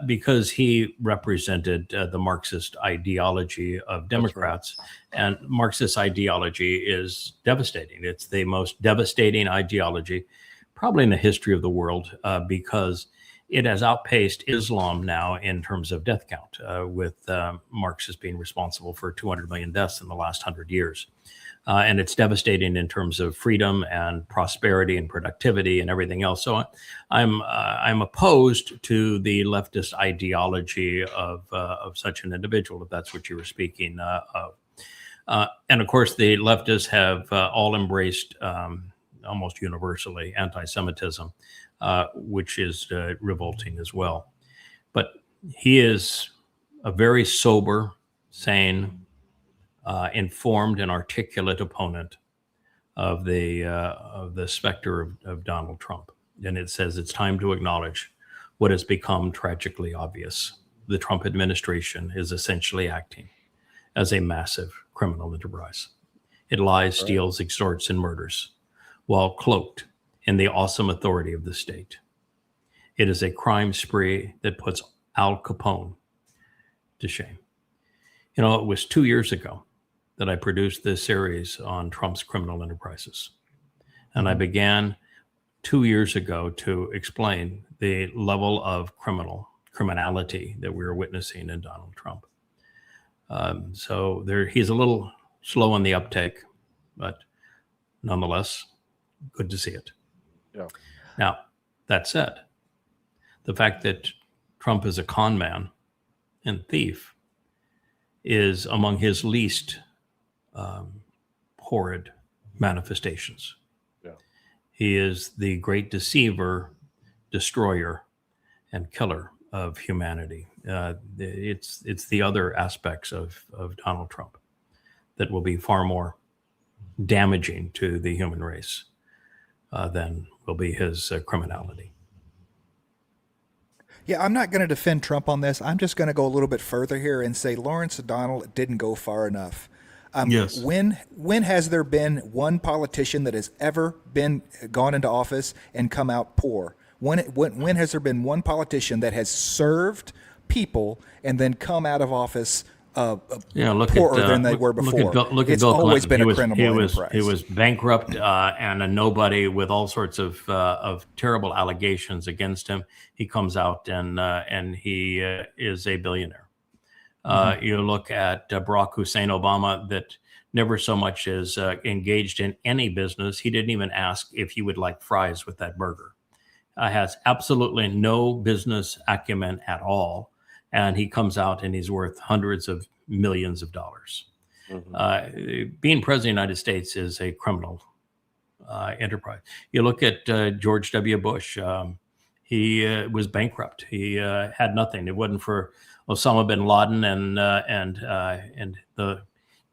because he represented the Marxist ideology of Democrats. And Marxist ideology is devastating. It's the most devastating ideology probably in the history of the world, because it has outpaced Islam now in terms of death count, with Marxists being responsible for 200 million deaths in the last 100 years. And it's devastating in terms of freedom and prosperity and productivity and everything else. So I'm opposed to the leftist ideology of such an individual, if that's what you were speaking of. And of course, the leftists have all embraced almost universally anti-Semitism, which is revolting as well. But he is a very sober, sane, informed and articulate opponent of the specter of Donald Trump. And it says it's time to acknowledge what has become tragically obvious. The Trump administration is essentially acting as a massive criminal enterprise. It lies, steals, extorts, and murders while cloaked in the awesome authority of the state. It is a crime spree that puts Al Capone to shame. You know, it was 2 years ago that I produced this series on Trump's criminal enterprises. And I began 2 years ago to explain the level of criminality that we were witnessing in Donald Trump. So he's a little slow on the uptake, but nonetheless, good to see it. Yeah. Now, that said, the fact that Trump is a con man and thief is among his least horrid manifestations. Yeah. He is the great deceiver, destroyer, and killer of humanity. It's the other aspects of Donald Trump that will be far more damaging to the human race than will be his criminality. Yeah, I'm not going to defend Trump on this. I'm just going to go a little bit further here and say Lawrence O'Donnell didn't go far enough. Yes. When has there been one politician that has ever gone into office and come out poor? When has there been one politician that has served people and then come out of office poorer than they were before. Look at it's Bill always Clinton. been a criminal enterprise. He was bankrupt and a nobody with all sorts of terrible allegations against him. He comes out and he is a billionaire. You look at Barack Hussein Obama, that never so much as engaged in any business. He didn't even ask if you would like fries with that burger. Has absolutely no business acumen at all. And he comes out and he's worth hundreds of millions of dollars. Being president of the United States is a criminal enterprise. You look at George W. Bush. He was bankrupt. He had nothing. It wasn't for Osama bin Laden and the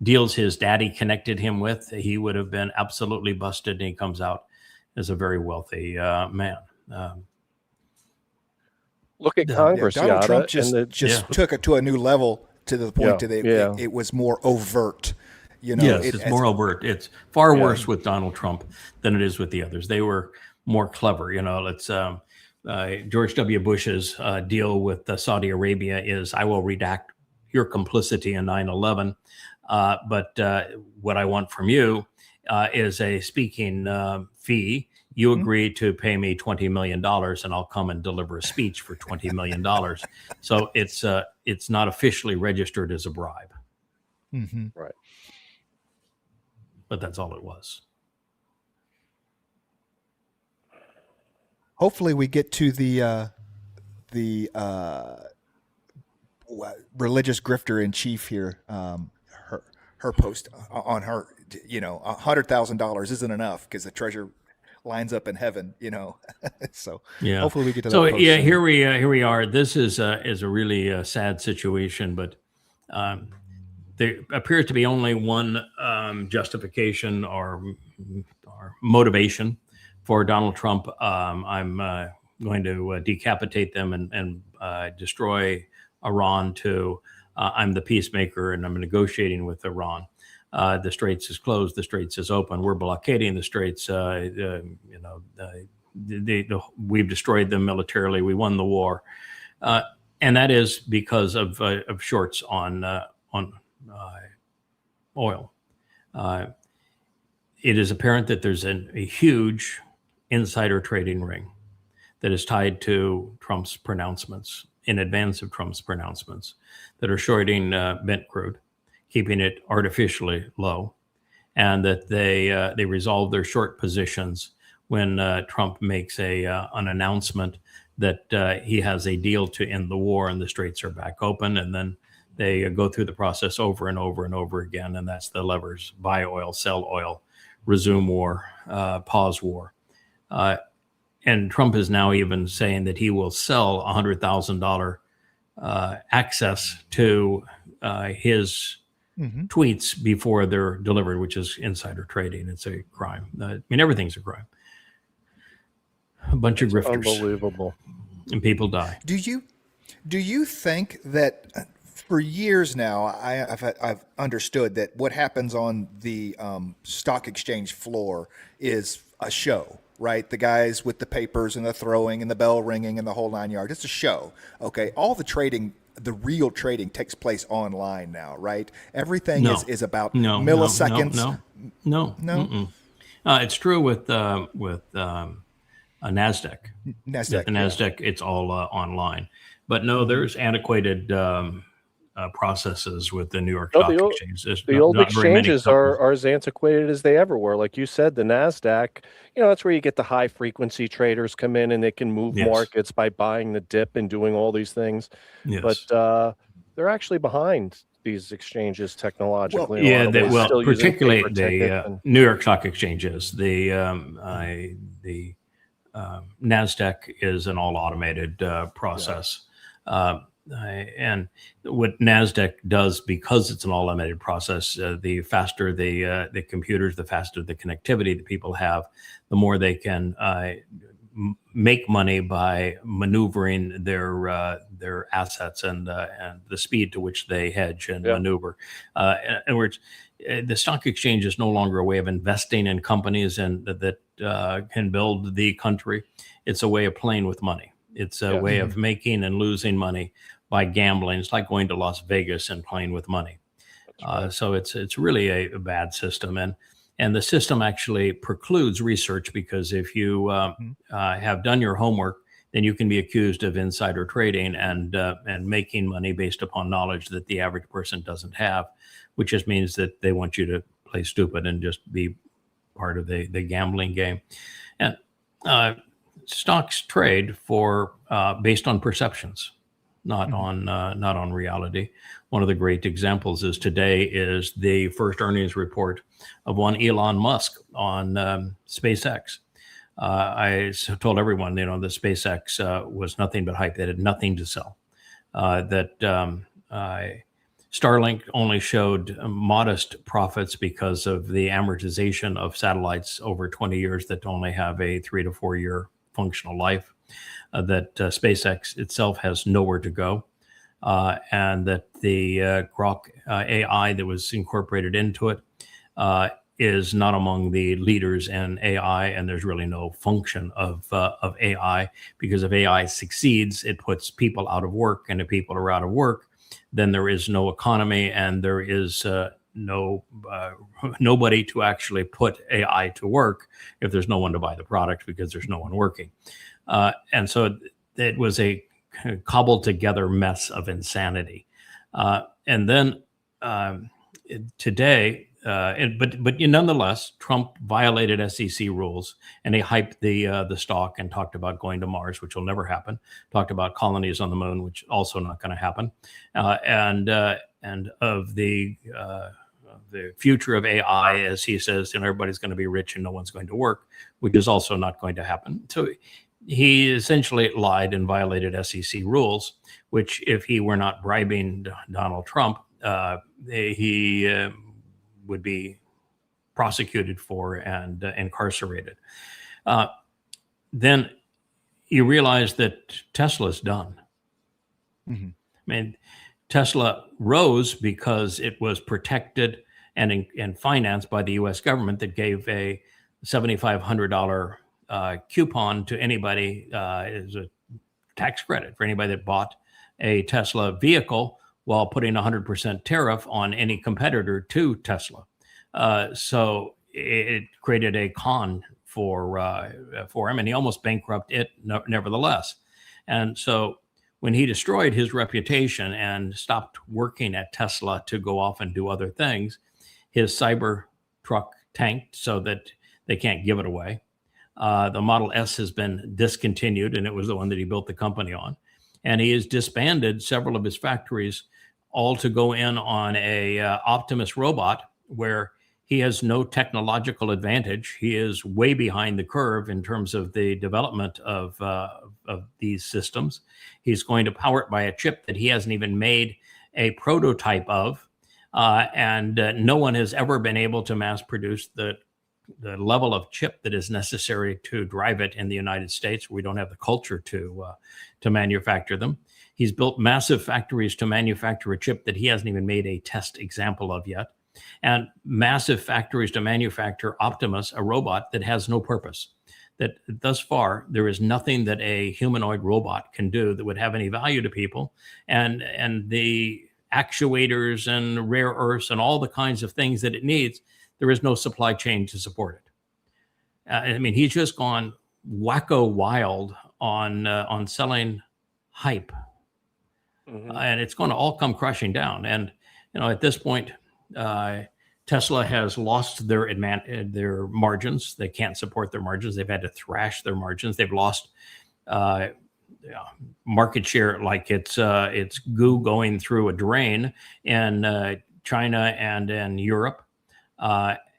deals his daddy connected him with, he would have been absolutely busted. And he comes out as a very wealthy man. Look at Congress. Donald Yada, Trump just took it to a new level, to the point that it was more overt. Yes, it's more overt. It's far worse with Donald Trump than it is with the others. They were more clever. It's George W. Bush's deal with Saudi Arabia is, I will redact your complicity in 9/11, but what I want from you is a speaking fee. You agree to pay me $20 million and I'll come and deliver a speech for $20 million. So it's not officially registered as a bribe. Right. But that's all it was. Hopefully we get to the religious grifter in chief here. Her post on her, $100,000 isn't enough because the treasure lines up in heaven, So hopefully we get to that. So post yeah, soon. here we are. This is a really sad situation, but there appears to be only one justification or motivation for Donald Trump. I'm going to decapitate them and destroy Iran. I'm the peacemaker and I'm negotiating with Iran. The Straits is closed. The Straits is open. We're blockading the Straits. We've destroyed them militarily. We won the war, and that is because of shorts on oil. It is apparent that there's a huge insider trading ring that is tied to Trump's pronouncements in advance of Trump's pronouncements that are shorting bent crude, keeping it artificially low, and that they resolve their short positions when Trump makes an announcement that he has a deal to end the war and the Straits are back open, and then they go through the process over and over and over again, and that's the levers: buy oil, sell oil, resume war, pause war. And Trump is now even saying that he will sell $100,000 access to his tweets before they're delivered, which is insider trading. It's a crime. Everything's a crime. A bunch of grifters. Unbelievable. And people die. Do you think that for years now I've understood that what happens on the stock exchange floor is a show, right? The guys with the papers and the throwing and the bell ringing and the whole 9 yards. It's a show. Okay. All the trading, the real trading takes place online now, right? Everything is about milliseconds. No. It's true with NASDAQ. NASDAQ. The NASDAQ, it's all online. But no, there's antiquated processes with the New York Stock Exchange. The old exchanges are as antiquated as they ever were. Like you said, the NASDAQ, that's where you get the high frequency traders come in and they can move markets by buying the dip and doing all these things. Yes. But they're actually behind these exchanges technologically. Particularly the New York Stock Exchanges. The NASDAQ is an all automated process. And what NASDAQ does, because it's an all automated process, the faster the computers, the faster the connectivity that people have, the more they can make money by maneuvering their assets and the speed to which they hedge and maneuver. In other words, the stock exchange is no longer a way of investing in companies and that can build the country. It's a way of playing with money. It's a way of making and losing money by gambling. It's like going to Las Vegas and playing with money. So it's really a bad system, and the system actually precludes research, because if you have done your homework, then you can be accused of insider trading and making money based upon knowledge that the average person doesn't have, which just means that they want you to play stupid and just be part of the gambling game. And stocks trade for based on perceptions, not on reality. One of the great examples is today is the first earnings report of one Elon Musk on SpaceX. I told everyone, that SpaceX was nothing but hype. They had nothing to sell. Starlink only showed modest profits because of the amortization of satellites over 20 years that only have a 3 to 4 year functional life. That SpaceX itself has nowhere to go, and that the Grok AI that was incorporated into it is not among the leaders in AI, and there's really no function of AI, because if AI succeeds, it puts people out of work, and if people are out of work, then there is no economy, and there is nobody to actually put AI to work if there's no one to buy the product, because there's no one working. And so it was a cobbled together mess of insanity. And then today, but nonetheless, Trump violated SEC rules, and he hyped the stock and talked about going to Mars, which will never happen. Talked about colonies on the moon, which also not going to happen. And of the future of AI, as he says, everybody's going to be rich and no one's going to work, which is also not going to happen. So he essentially lied and violated SEC rules, which, if he were not bribing Donald Trump, he would be prosecuted for and incarcerated. Then you realize that Tesla's done. I mean, Tesla rose because it was protected and financed by the U.S. government that gave a $7,500 coupon to anybody as a tax credit for anybody that bought a Tesla vehicle, while putting 100% tariff on any competitor to Tesla. So it created a con for him, and he almost bankrupted it nevertheless. And so when he destroyed his reputation and stopped working at Tesla to go off and do other things, his cyber truck tanked so that they can't give it away. The Model S has been discontinued, and it was the one that he built the company on. And he has disbanded several of his factories, all to go in on a Optimus robot, where he has no technological advantage. He is way behind the curve in terms of the development of these systems. He's going to power it by a chip that he hasn't even made a prototype of, and no one has ever been able to mass produce the level of chip that is necessary to drive it in the United States. We don't have the culture to manufacture them. He's built massive factories to manufacture a chip that he hasn't even made a test example of yet, and massive factories to manufacture Optimus, a robot that has no purpose. That thus far, there is nothing that a humanoid robot can do that would have any value to people, and the actuators and rare earths and all the kinds of things that it needs, there is no supply chain to support it. I mean, he's just gone wacko wild on selling hype. And it's going to all come crushing down. And, at this point, Tesla has lost their margins. They can't support their margins. They've had to thrash their margins. They've lost market share like it's goo going through a drain in China and in Europe.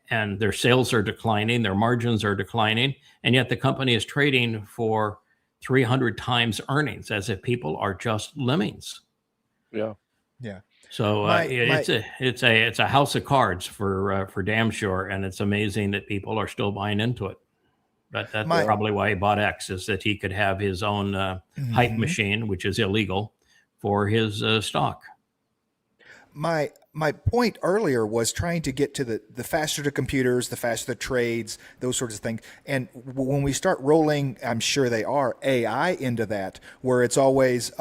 And their sales are declining. Their margins are declining. And yet the company is trading for 300 times earnings, as if people are just lemmings. Yeah. So it's a house of cards for damn sure, and it's amazing that people are still buying into it. But that's probably why he bought X, is that he could have his own hype machine, which is illegal, for his stock. My point earlier was trying to get to the faster the computers, the faster the trades, those sorts of things. And when we start rolling, I'm sure they are, AI into that, where it's always,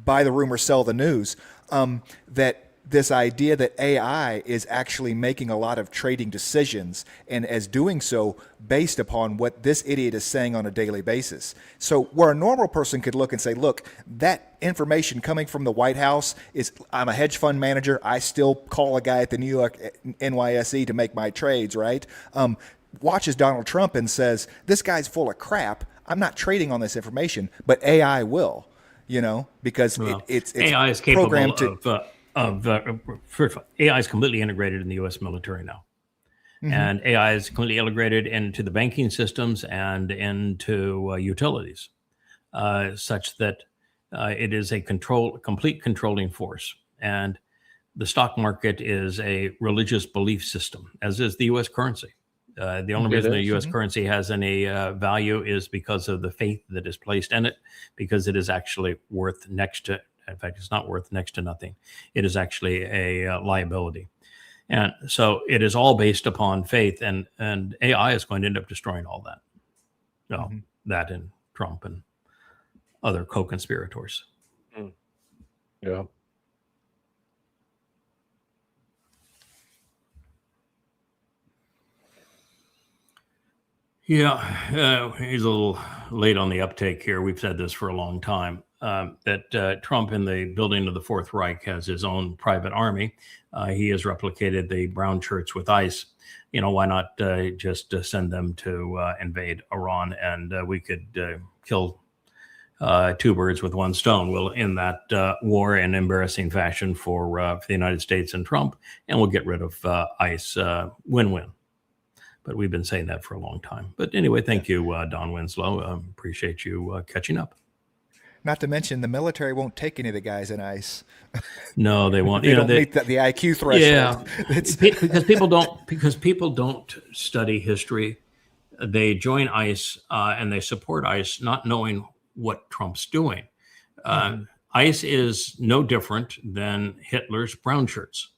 buy the rumor, sell the news, that this idea that AI is actually making a lot of trading decisions, and as doing so based upon what this idiot is saying on a daily basis. So where a normal person could look and say, look, that information coming from the White House is, I'm a hedge fund manager, I still call a guy at the New York NYSE to make my trades, right? Watches Donald Trump and says, this guy's full of crap, I'm not trading on this information, but AI will, because it's AI is capable programmed to... first of all, AI is completely integrated in the U.S. military now. Mm-hmm. And AI is completely integrated into the banking systems and into utilities, such that it is a complete controlling force. And the stock market is a religious belief system, as is the U.S. currency. The only reason the U.S. currency has any value is because of the faith that is placed in it, because it is actually worth next to, in fact, it's not worth next to nothing. It is actually a liability. And so it is all based upon faith, and AI is going to end up destroying all that. That and Trump and other co-conspirators. Yeah. Yeah, he's a little late on the uptake here. We've said this for a long time, that Trump in the building of the Fourth Reich has his own private army. He has replicated the brown shirts with ICE. Why not just send them to invade Iran, and we could kill two birds with one stone. We'll end that war in embarrassing fashion for the United States and Trump, and we'll get rid of ICE. Win-win. But we've been saying that for a long time. But anyway, thank you, Don Winslow. Appreciate you catching up. Not to mention, the military won't take any of the guys in ICE. No, they won't. They don't meet the IQ threshold. Yeah, because people don't study history. They join ICE and they support ICE, not knowing what Trump's doing. ICE is no different than Hitler's brown shirts.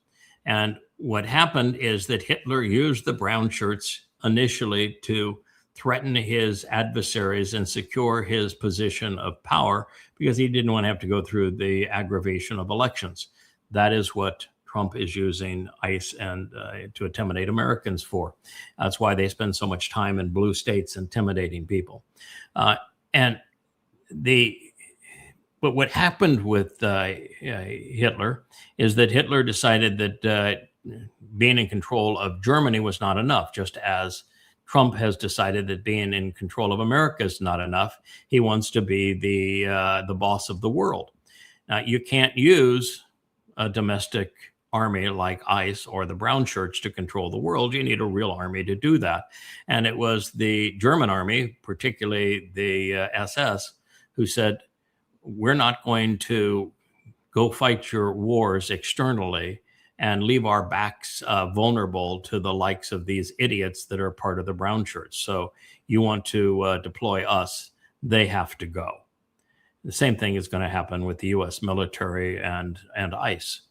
And what happened is that Hitler used the brown shirts initially to threaten his adversaries and secure his position of power, because he didn't want to have to go through the aggravation of elections. That is what Trump is using ICE and to intimidate Americans for. That's why they spend so much time in blue states intimidating people. But what happened with Hitler is that Hitler decided that being in control of Germany was not enough, just as Trump has decided that being in control of America is not enough. He wants to be the boss of the world. Now, you can't use a domestic army like ICE or the brown shirts to control the world. You need a real army to do that. And it was the German army, particularly the SS, who said, we're not going to go fight your wars externally and leave our backs vulnerable to the likes of these idiots that are part of the brown shirts. So you want to deploy us, they have to go. The same thing is going to happen with the U.S. military and ICE.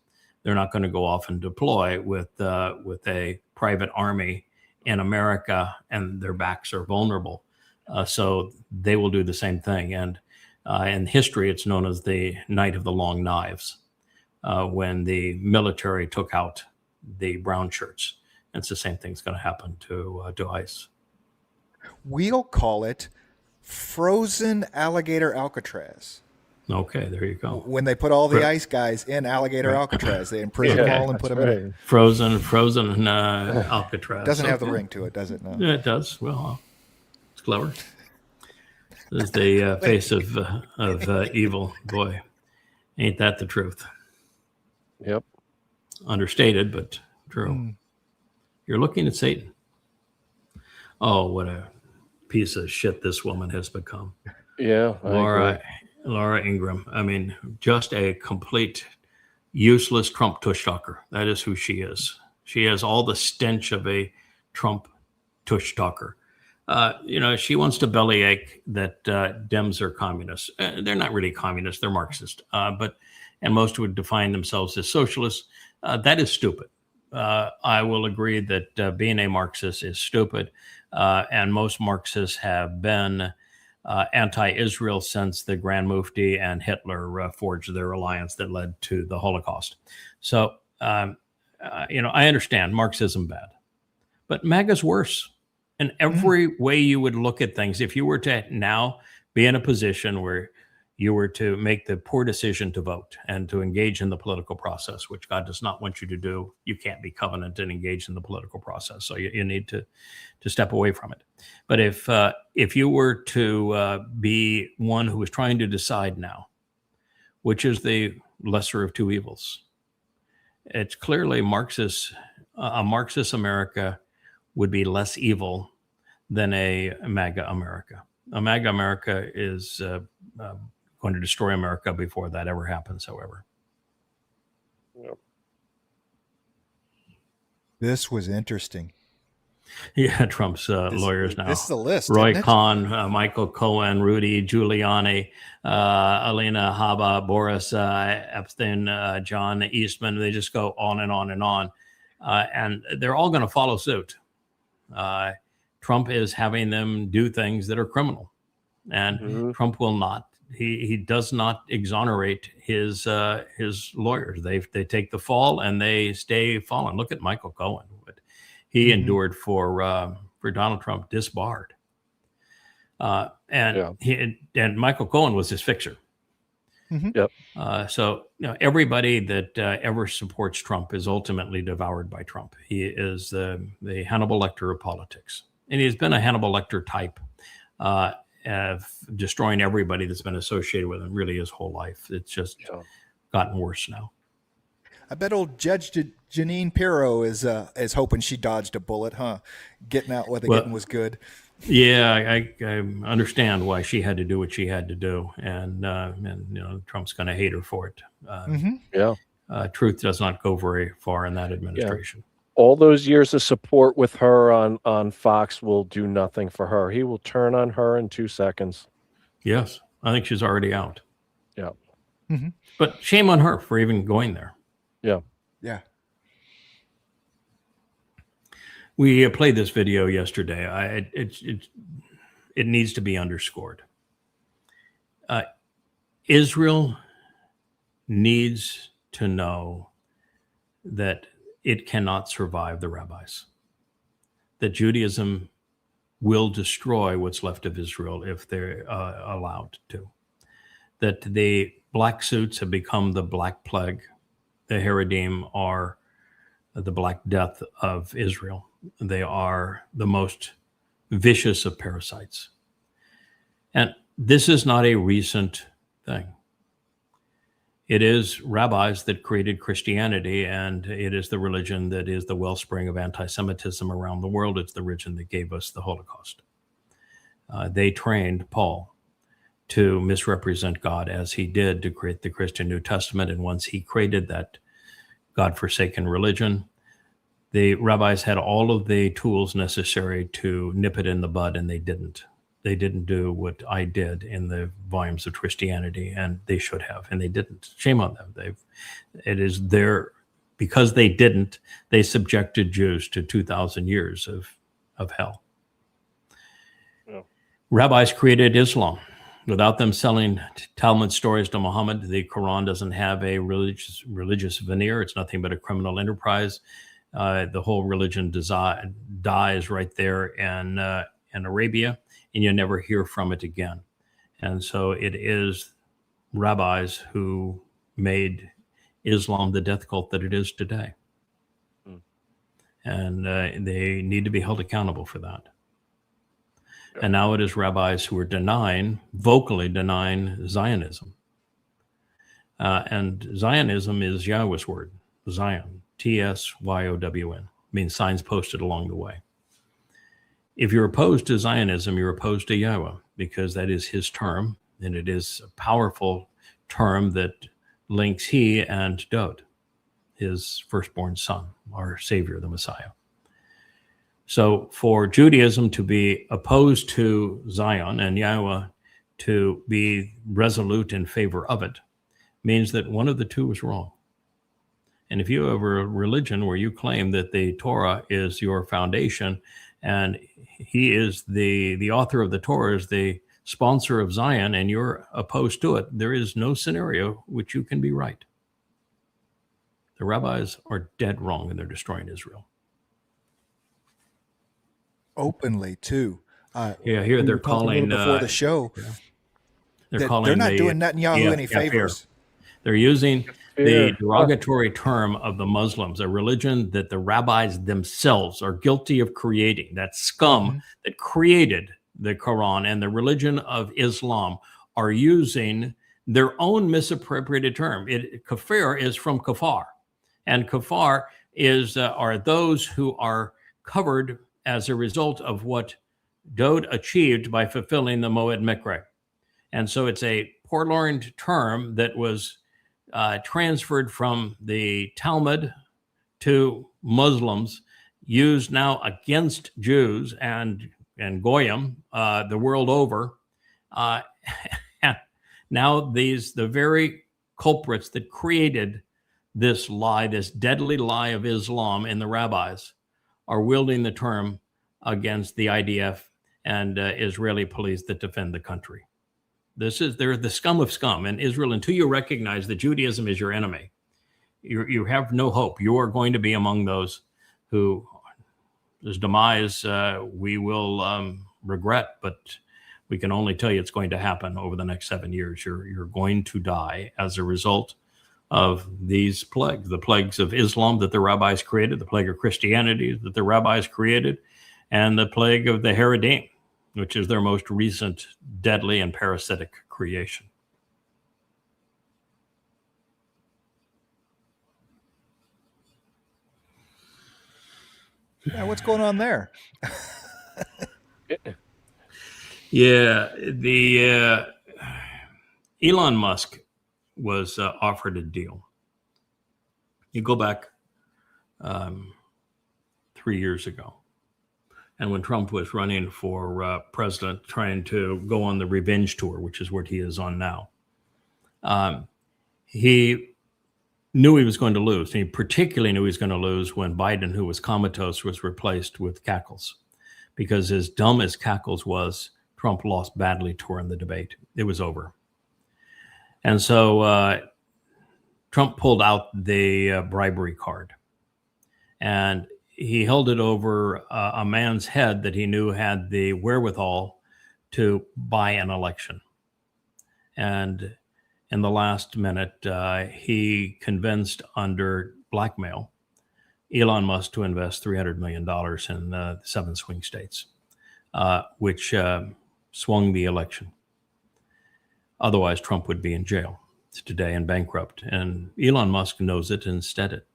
They're not going to go off and deploy with a private army in America, and their backs are vulnerable. So they will do the same thing. And in history, it's known as the Night of the Long Knives, when the military took out the brown shirts. And it's the same thing's going to happen to ICE. We'll call it frozen alligator Alcatraz. Okay, there you go. When they put all the ICE guys in alligator Alcatraz, they imprison them all and put them in. Frozen Alcatraz. Doesn't have the ring to it, does it? No. Yeah, it does. Well, it's clever. This is the face of evil. Boy, ain't that the truth? Yep. Understated, but true. You're looking at Satan. Oh, what a piece of shit this woman has become. Yeah. Laura Ingraham. I mean, just a complete useless Trump tush talker. That is who she is. She has all the stench of a Trump tush talker. She wants to bellyache that Dems are communists. They're not really communists. They're Marxist. And most would define themselves as socialists. That is stupid. I will agree that being a Marxist is stupid. And most Marxists have been anti-Israel since the Grand Mufti and Hitler forged their alliance that led to the Holocaust. So, I understand Marxism bad, but MAGA's worse. In every way you would look at things, if you were to now be in a position where you were to make the poor decision to vote and to engage in the political process, which God does not want you to do, you can't be covenant and engage in the political process. So you need to step away from it. But if you were to be one who is trying to decide now, which is the lesser of two evils, it's clearly a Marxist America would be less evil than a MAGA America. A MAGA America is going to destroy America before that ever happens, however. Yep. This was interesting. Yeah, Trump's lawyers now. This is a list. Roy isn't it? Cohn, Michael Cohen, Rudy Giuliani, Alina Habba, Boris Epstein, John Eastman. They just go on and on and on. And they're all going to follow suit. Trump is having them do things that are criminal. And Trump will not. He does not exonerate his lawyers. They take the fall and they stay fallen. Look at Michael Cohen. What he endured for Donald Trump, disbarred. And Michael Cohen was his fixer. Yep. So everybody that ever supports Trump is ultimately devoured by Trump. He is the Hannibal Lecter of politics, and he's been a Hannibal Lecter type. Destroying everybody that's been associated with him really his whole life. It's just gotten worse now. I bet old Judge Janine Pirro is hoping she dodged a bullet, huh? Getting out what getting was good. Yeah, I understand why she had to do what she had to do, and Trump's going to hate her for it. Truth does not go very far in that administration. All those years of support with her on Fox will do nothing for her. He will turn on her in 2 seconds. Yes, I think she's already out. Yeah. But shame on her for even going there. Yeah. Yeah. We played this video yesterday. It needs to be underscored. Israel needs to know that it cannot survive the rabbis, that Judaism will destroy what's left of Israel if they're allowed to, that the black suits have become the black plague. The Haredim are the black death of Israel. They are the most vicious of parasites. And this is not a recent thing. It is rabbis that created Christianity, and it is the religion that is the wellspring of anti-Semitism around the world. It's the religion that gave us the Holocaust. They trained Paul to misrepresent God as he did to create the Christian New Testament. And once he created that God-forsaken religion, the rabbis had all of the tools necessary to nip it in the bud, and they didn't. They didn't do what I did in the volumes of Christianity, and they should have, and they didn't. Shame on them. Because they didn't, they subjected Jews to 2,000 years of hell. Yeah. Rabbis created Islam. Without them selling Talmud stories to Muhammad, the Quran doesn't have a religious veneer. It's nothing but a criminal enterprise. The whole religion dies right there in Arabia, and you never hear from it again. And so it is rabbis who made Islam the death cult that it is today. And they need to be held accountable for that. And now it is rabbis who are vocally denying Zionism. And Zionism is Yahweh's word, Zion, T-S-Y-O-W-N, means signs posted along the way. If you're opposed to Zionism, you're opposed to Yahweh, because that is his term, and it is a powerful term that links he and Dod, his firstborn son, our Savior, the Messiah. So for Judaism to be opposed to Zion and Yahweh to be resolute in favor of it means that one of the two is wrong. And if you have a religion where you claim that the Torah is your foundation and he is the author of the Torah is the sponsor of Zion and you're opposed to it, there is no scenario which you can be right. The rabbis are dead wrong and they're destroying Israel. Openly, too. Yeah, here they're calling before the show. They're not doing Netanyahu any favors. They're using the derogatory term of the Muslims, a religion that the rabbis themselves are guilty of creating. That scum that created the Quran and the religion of Islam are using their own misappropriated term. Kafir is from kafar, and kafar are those who are covered as a result of what Dode achieved by fulfilling the Moed Mikre. And so it's a purloined term that was transferred from the Talmud to Muslims, used now against Jews and Goyim the world over. Now the very culprits that created this lie, this deadly lie of Islam in the rabbis, are wielding the term against the IDF and Israeli police that defend the country. They're the scum of scum in Israel. Until you recognize that Judaism is your enemy, you have no hope. You are going to be among those whose demise we will regret, but we can only tell you it's going to happen over the next 7 years. You're going to die as a result of these plagues, the plagues of Islam that the rabbis created, the plague of Christianity that the rabbis created, and the plague of the Haredim, which is their most recent deadly and parasitic creation. Yeah, what's going on there? Yeah, the Elon Musk was offered a deal. You go back 3 years ago, and when Trump was running for president, trying to go on the revenge tour, which is what he is on now, he knew he was going to lose. And he particularly knew he was going to lose when Biden, who was comatose, was replaced with Cackles. Because as dumb as Cackles was, Trump lost badly to her in the debate. It was over. And so Trump pulled out the bribery card. And he held it over a man's head that he knew had the wherewithal to buy an election. And in the last minute, he convinced under blackmail Elon Musk to invest $300 million in 7 swing states, which swung the election. Otherwise, Trump would be in jail today and bankrupt. And Elon Musk knows it and said it.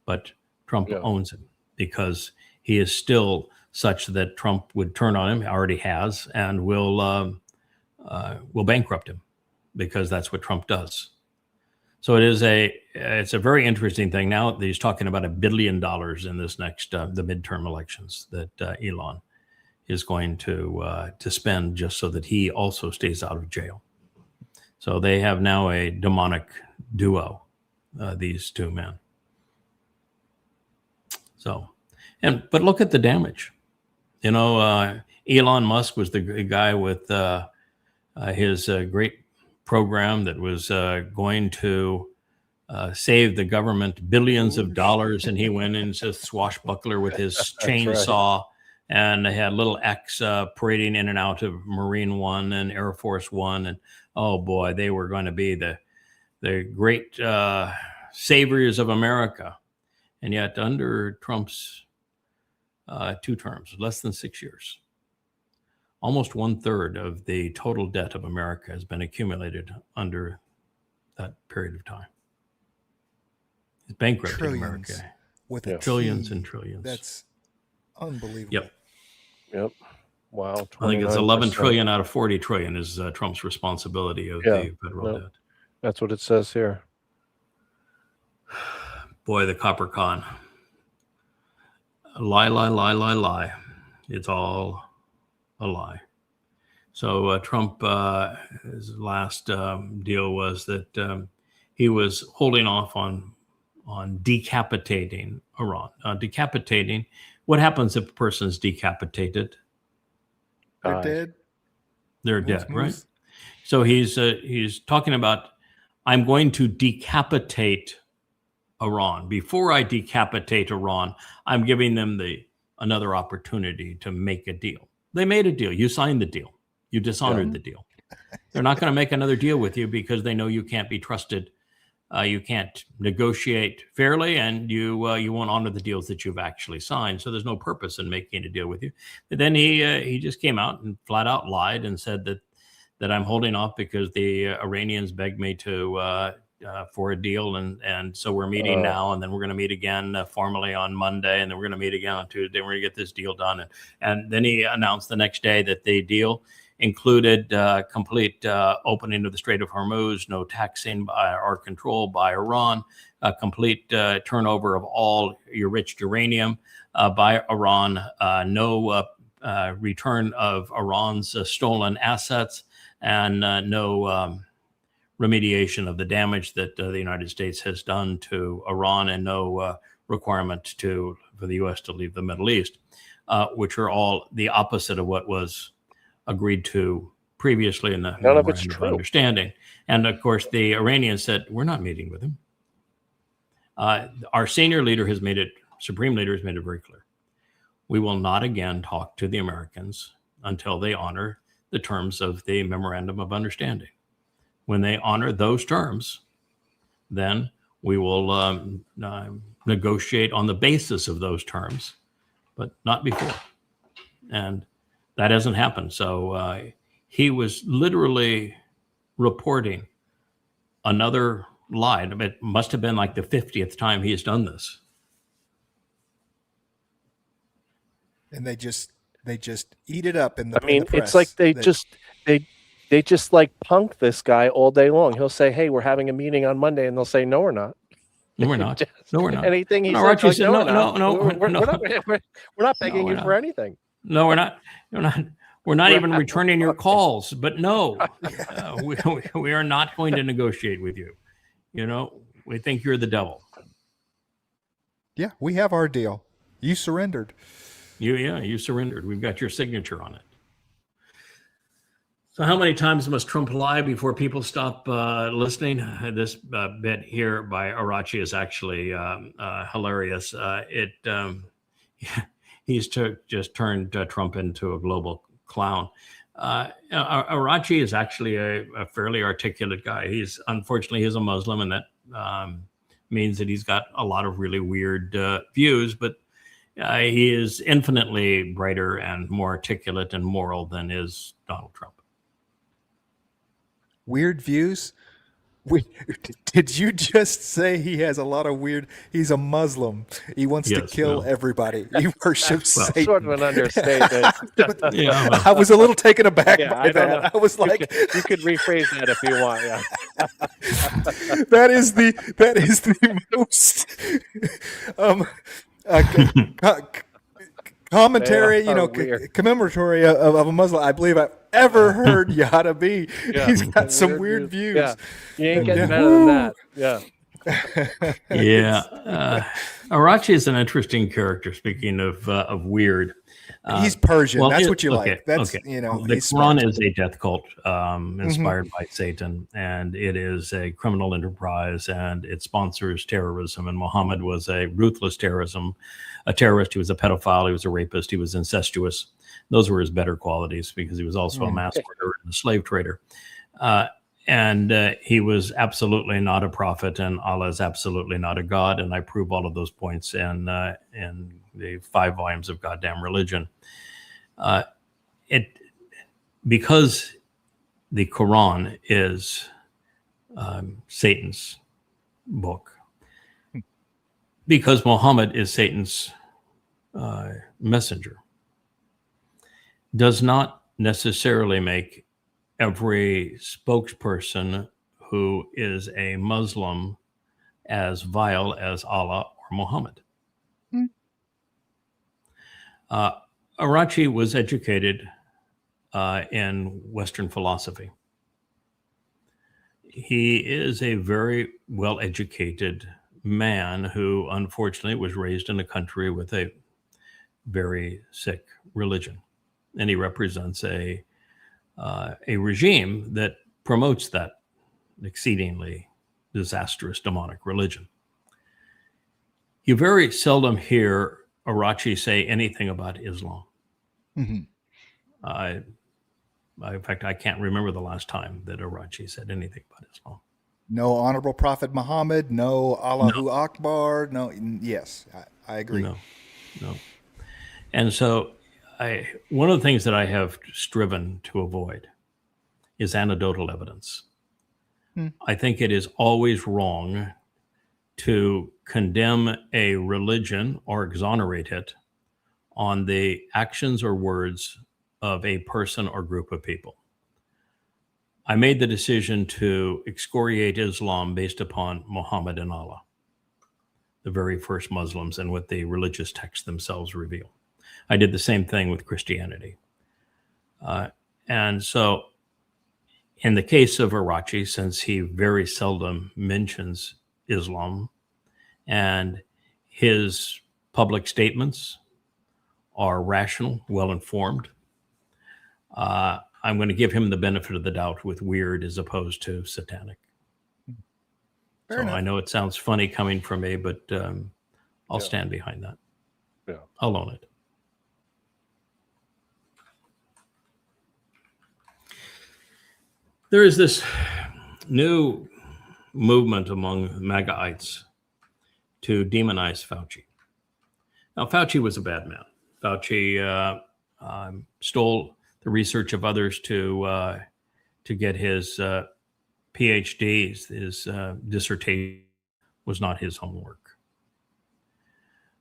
But Trump owns it because he is still such that Trump would turn on him, already has, and will bankrupt him because that's what Trump does. So it's a very interesting thing. Now he's talking about $1 billion in this next the midterm elections that Elon is going to spend just so that he also stays out of jail. So they have now a demonic duo, these two men. So, but look at the damage. You know, Elon Musk was the guy with his great program that was going to save the government billions of dollars, and he went into swashbuckler with his chainsaw, and they had little X parading in and out of Marine One and Air Force One, and oh boy, they were going to be the great saviors of America. And yet, under Trump's 2 terms, less than 6 years, almost 1/3 of the total debt of America has been accumulated under that period of time. He's bankrupted America with trillions and trillions. That's unbelievable. Yep. Wow. I think it's 11 trillion out of 40 trillion is Trump's responsibility of the federal debt. That's what it says here. Boy, the copper con. Lie. It's all a lie. So Trump, his last deal was that he was holding off on decapitating Iran. Decapitating, what happens if a person is decapitated? They're dead. They're dead, right? So he's talking about, I'm going to decapitate Iran. Before I decapitate Iran, I'm giving them another opportunity to make a deal. They made a deal. You signed the deal. You dishonored the deal. They're not going to make another deal with you because they know you can't be trusted. You can't negotiate fairly, and you won't honor the deals that you've actually signed. So there's no purpose in making a deal with you. But then he just came out and flat out lied and said that I'm holding off because the Iranians begged me to for a deal, and so we're meeting now, and then we're going to meet again formally on Monday, and then we're going to meet again on Tuesday. We're going to get this deal done, and then he announced the next day that the deal included complete opening of the Strait of Hormuz, no taxing by or control by Iran, complete turnover of all enriched uranium by Iran, no return of Iran's stolen assets, and no remediation of the damage that the United States has done to Iran, and no requirement for the U.S. to leave the Middle East, which are all the opposite of what was agreed to previously in the memorandum of understanding. And of course, the Iranians said, we're not meeting with him. Our senior leader has made it, Supreme Leader has made it very clear. We will not again talk to the Americans until they honor the terms of the memorandum of understanding. When they honor those terms, then we will negotiate on the basis of those terms, but not before. And that hasn't happened. So he was literally reporting another lie. It must have been like the 50th time he has done this. And they just eat it up in the. I mean, in the press. it's like they just like punk this guy all day long. He'll say, "Hey, we're having a meeting on Monday," and they'll say, "No, we're not." No, we're not. No, we're not. Anything he no, says, like, we're not begging you for anything. No, we're not. We're not even returning your calls. But no, we are not going to negotiate with you. You know, we think you're the devil. Yeah, we have our deal. You surrendered. You surrendered. We've got your signature on it. So how many times must Trump lie before people stop listening? This bit here by Araghchi is actually hilarious. He's just turned Trump into a global clown. Araghchi is actually a fairly articulate guy. He's a Muslim, and that means that he's got a lot of really weird views, but he is infinitely brighter and more articulate and moral than is Donald Trump. Weird views? Did you just say he has a lot of weird? He's a Muslim. He wants to kill everybody. He worships Satan. Sort of an understatement. I was a little taken aback by that. Know. I was like, you could rephrase that if you want. Yeah. that is the most commentary, commemoratory of a Muslim I believe I've ever heard Yada be. Yeah. He's got some weird views. Yeah. You ain't getting better than that. Yeah. Araghchi is an interesting character. Speaking of weird, he's Persian. That's what you like. That's the Quran is a death cult inspired by Satan, and it is a criminal enterprise, and it sponsors terrorism. And Muhammad was a ruthless a terrorist. He was a pedophile. He was a rapist. He was incestuous. Those were his better qualities, because he was also a mass murderer and a slave trader. And he was absolutely not a prophet, and Allah is absolutely not a God. And I prove all of those points in the 5 volumes of Goddamn Religion. Because the Quran is Satan's book, because Muhammad is Satan's messenger, does not necessarily make every spokesperson who is a Muslim as vile as Allah or Muhammad. Araghchi was educated in Western philosophy. He is a very well-educated man who, unfortunately, was raised in a country with a very sick religion. And he represents a a regime that promotes that exceedingly disastrous demonic religion. You very seldom hear Araghchi say anything about Islam. Mhm. In fact, I can't remember the last time that Araghchi said anything about Islam. No honorable Prophet Muhammad, no Allahu Akbar, no. Yes, I agree. No. And so one of the things that I have striven to avoid is anecdotal evidence. I think it is always wrong to condemn a religion or exonerate it on the actions or words of a person or group of people. I made the decision to excoriate Islam based upon Muhammad and Allah, the very first Muslims, and what the religious texts themselves reveal. I did the same thing with Christianity. And so in the case of Araghchi, since he very seldom mentions Islam and his public statements are rational, well-informed, I'm going to give him the benefit of the doubt with weird as opposed to satanic. Fair so enough. I know it sounds funny coming from me, but I'll stand behind that. Yeah. I'll own it. There is this new movement among MAGAites to demonize Fauci. Now, Fauci was a bad man. Fauci stole the research of others to get his PhD. His dissertation was not his homework.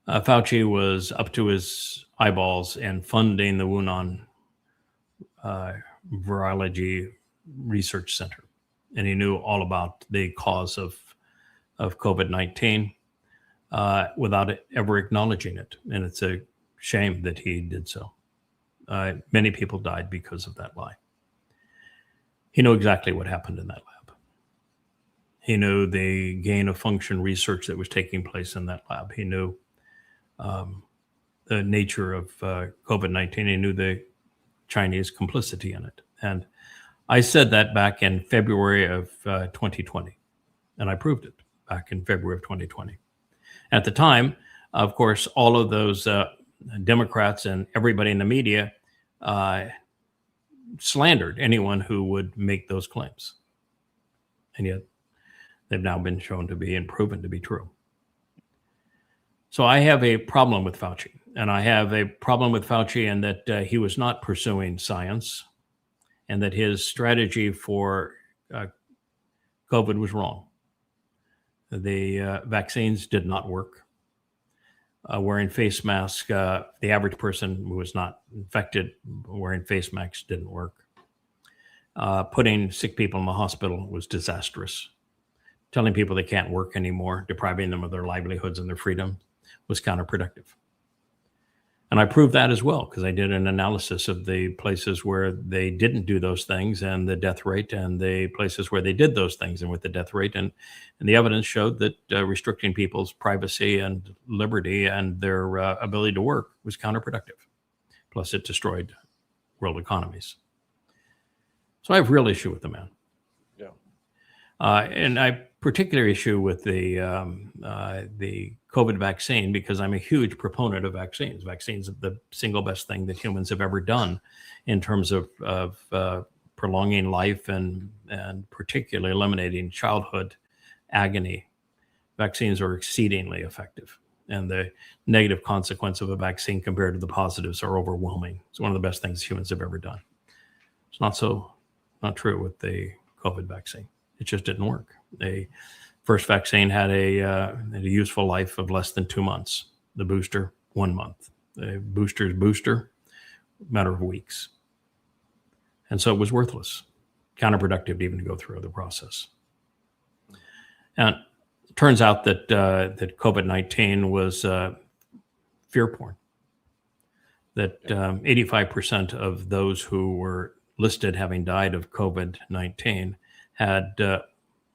Fauci was up to his eyeballs in funding the Wuhan Virology Research Center, and he knew all about the cause of COVID-19 without ever acknowledging it. And it's a shame that he did so. Many people died because of that lie. He knew exactly what happened in that lab. He knew the gain of function research that was taking place in that lab. He knew the nature of COVID-19. He knew the Chinese complicity in it. And I said that back in February of 2020, and I proved it back in February of 2020. At the time, of course, all of those Democrats and everybody in the media slandered anyone who would make those claims. And yet they've now been shown to be and proven to be true. So I have a problem with Fauci, and I have a problem with Fauci in that he was not pursuing science, and that his strategy for COVID was wrong. The vaccines did not work. Wearing face masks, the average person who was not infected wearing face masks didn't work. Putting sick people in the hospital was disastrous. Telling people they can't work anymore, depriving them of their livelihoods and their freedom was counterproductive. And I proved that as well, because I did an analysis of the places where they didn't do those things and the death rate, and the places where they did those things and with the death rate. And the evidence showed that restricting people's privacy and liberty and their ability to work was counterproductive. Plus, it destroyed world economies. So I have real issue with the man. Yeah. And I particular issue with the COVID vaccine, because I'm a huge proponent of vaccines. Vaccines are the single best thing that humans have ever done in terms of prolonging life and particularly eliminating childhood agony. Vaccines are exceedingly effective, and the negative consequence of a vaccine compared to the positives are overwhelming. It's one of the best things humans have ever done. It's not true with the COVID vaccine. It just didn't work. The first vaccine had a useful life of less than 2 months. The booster, 1 month. The booster's booster, matter of weeks. And so it was worthless, counterproductive to even go through the process. And it turns out that that COVID-19 was fear porn. That 85% of those who were listed having died of COVID-19 had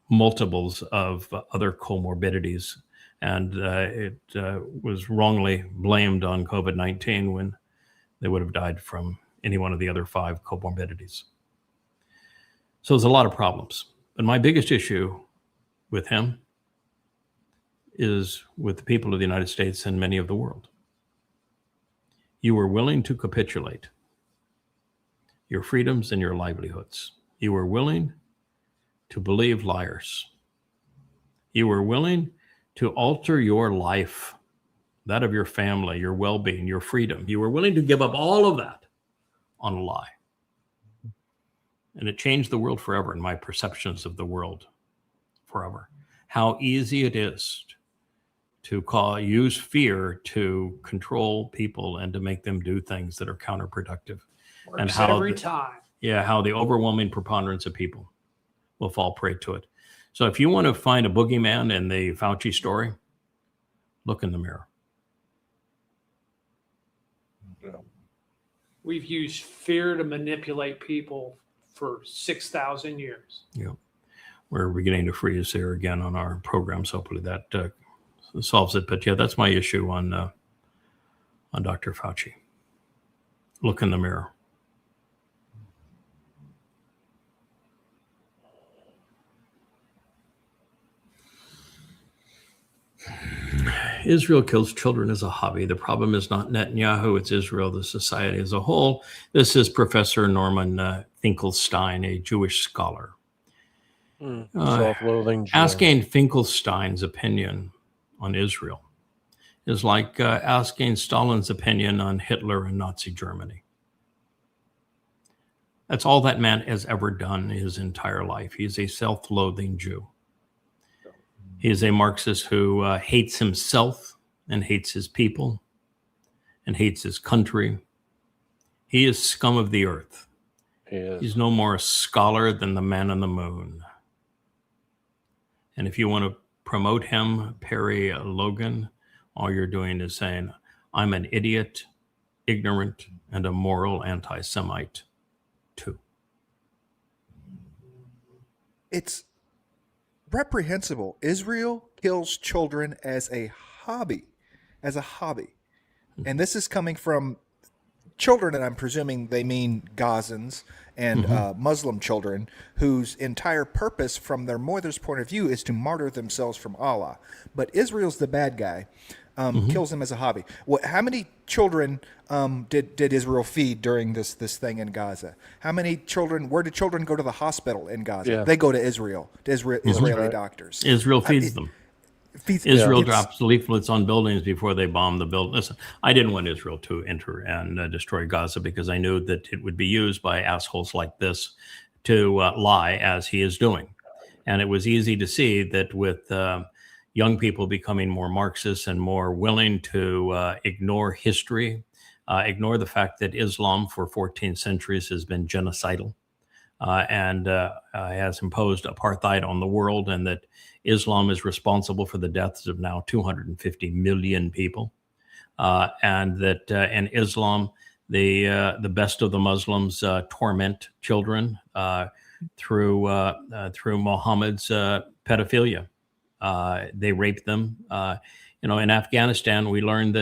multiples of other comorbidities, and it was wrongly blamed on COVID-19 when they would have died from any one of the other 5 comorbidities. So there's a lot of problems. But my biggest issue with him is with the people of the United States and many of the world. You were willing to capitulate your freedoms and your livelihoods. You were willing to believe liars. You were willing to alter your life, that of your family, your well-being, your freedom. You were willing to give up all of that on a lie. And it changed the world forever in my perceptions of the world forever. How easy it is to use fear to control people and to make them do things that are counterproductive. Works and how every time. Yeah, how the overwhelming preponderance of people will fall prey to it. So if you want to find a boogeyman in the Fauci story, look in the mirror. We've used fear to manipulate people for 6,000 years. Yeah, we're beginning to freeze here again on our programs. Hopefully that solves it. But yeah, that's my issue on Dr. Fauci. Look in the mirror. Israel kills children as a hobby. The problem is not Netanyahu, it's Israel, the society as a whole. This is Professor Norman Finkelstein, a Jewish scholar. Self-loathing Jew. Asking Finkelstein's opinion on Israel is like asking Stalin's opinion on Hitler and Nazi Germany. That's all that man has ever done his entire life. He's a self-loathing Jew. He is a Marxist who hates himself and hates his people and hates his country. He is scum of the earth. He's no more a scholar than the man on the moon. And if you want to promote him, Perry Logan, all you're doing is saying, I'm an idiot, ignorant, and a moral anti-Semite too. It's reprehensible. Israel kills children as a hobby. And this is coming from children, and I'm presuming they mean Gazans and Muslim children, whose entire purpose from their mother's point of view is to martyr themselves from Allah. But Israel's the bad guy, kills them as a hobby. How many children did Israel feed during this thing in Gaza? How many children, where did children go to the hospital in Gaza? Yeah. They go to Israel, to Israeli doctors. Israel feeds them. Israel drops leaflets on buildings before they bomb the building. Listen, I didn't want Israel to enter and destroy Gaza because I knew that it would be used by assholes like this to lie as he is doing. And it was easy to see that with young people becoming more Marxist and more willing to ignore history, ignore the fact that Islam for 14 centuries has been genocidal and has imposed apartheid on the world, and that Islam is responsible for the deaths of now 250 million people, and that in Islam, the best of the Muslims torment children through Muhammad's pedophilia. They rape them. In Afghanistan, we learned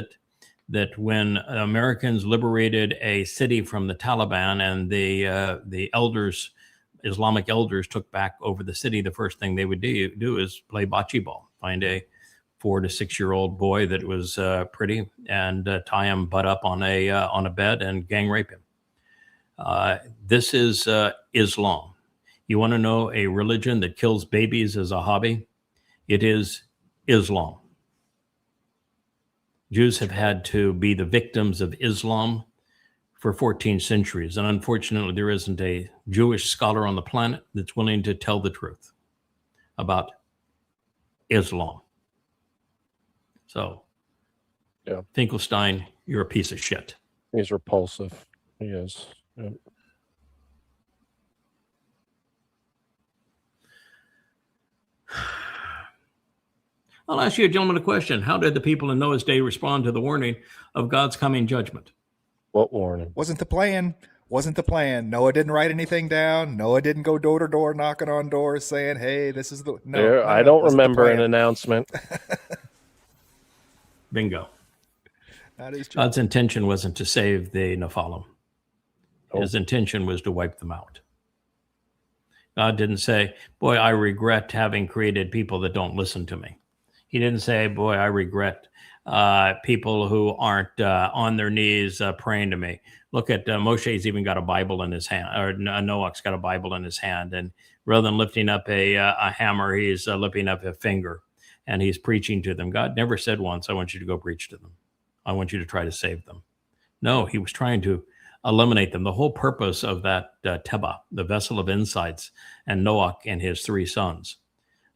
that when Americans liberated a city from the Taliban and the elders, Islamic elders, took back over the city, the first thing they would do is play bocce ball, find a 4 to 6 year old boy that was pretty and tie him butt up on a bed and gang rape him. This is Islam. You want to know a religion that kills babies as a hobby? It is Islam. Jews have had to be the victims of Islam for 14 centuries. And unfortunately, there isn't a Jewish scholar on the planet that's willing to tell the truth about Islam. So, yeah, Finkelstein, you're a piece of shit. He's repulsive. He is. Yeah. I'll ask you, gentlemen, a question. How did the people in Noah's day respond to the warning of God's coming judgment? What warning? Wasn't the plan. Noah didn't write anything down. Noah didn't go door to door knocking on doors saying, hey, this is the... No, I don't remember an announcement. Bingo. That is true. God's intention wasn't to save the Nephilim. His intention was to wipe them out. God didn't say, boy, I regret having created people that don't listen to me. He didn't say, boy, I regret people who aren't on their knees praying to me. Look at Moshe's even got a Bible in his hand, or Noach's got a Bible in his hand. And rather than lifting up a hammer, he's lifting up a finger and he's preaching to them. God never said once, I want you to go preach to them. I want you to try to save them. No, he was trying to eliminate them. The whole purpose of that Teba, the vessel of insights, and Noach and his 3 sons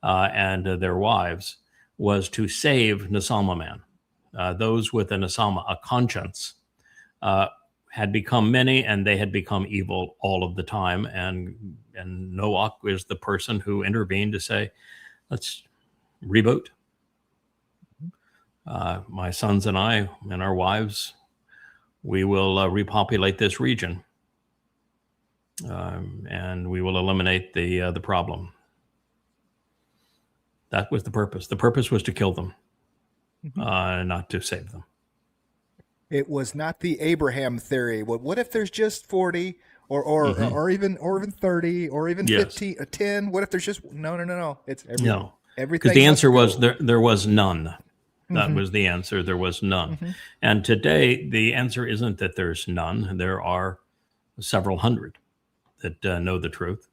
and their wives, was to save Nesama man. Those with a Nesama, a conscience, had become many, and they had become evil all of the time. And Noach was the person who intervened to say, let's reboot. My sons and I and our wives, we will repopulate this region, and we will eliminate the problem. That was the purpose. The purpose was to kill them, not to save them. It was not the Abraham theory. What if there's just 40 or even 30 or even 15, 10? What if there's just no? It's everything. Everything. Because the answer was there was none. That was the answer. There was none. And today the answer isn't that there's none. There are several hundred that know the truth.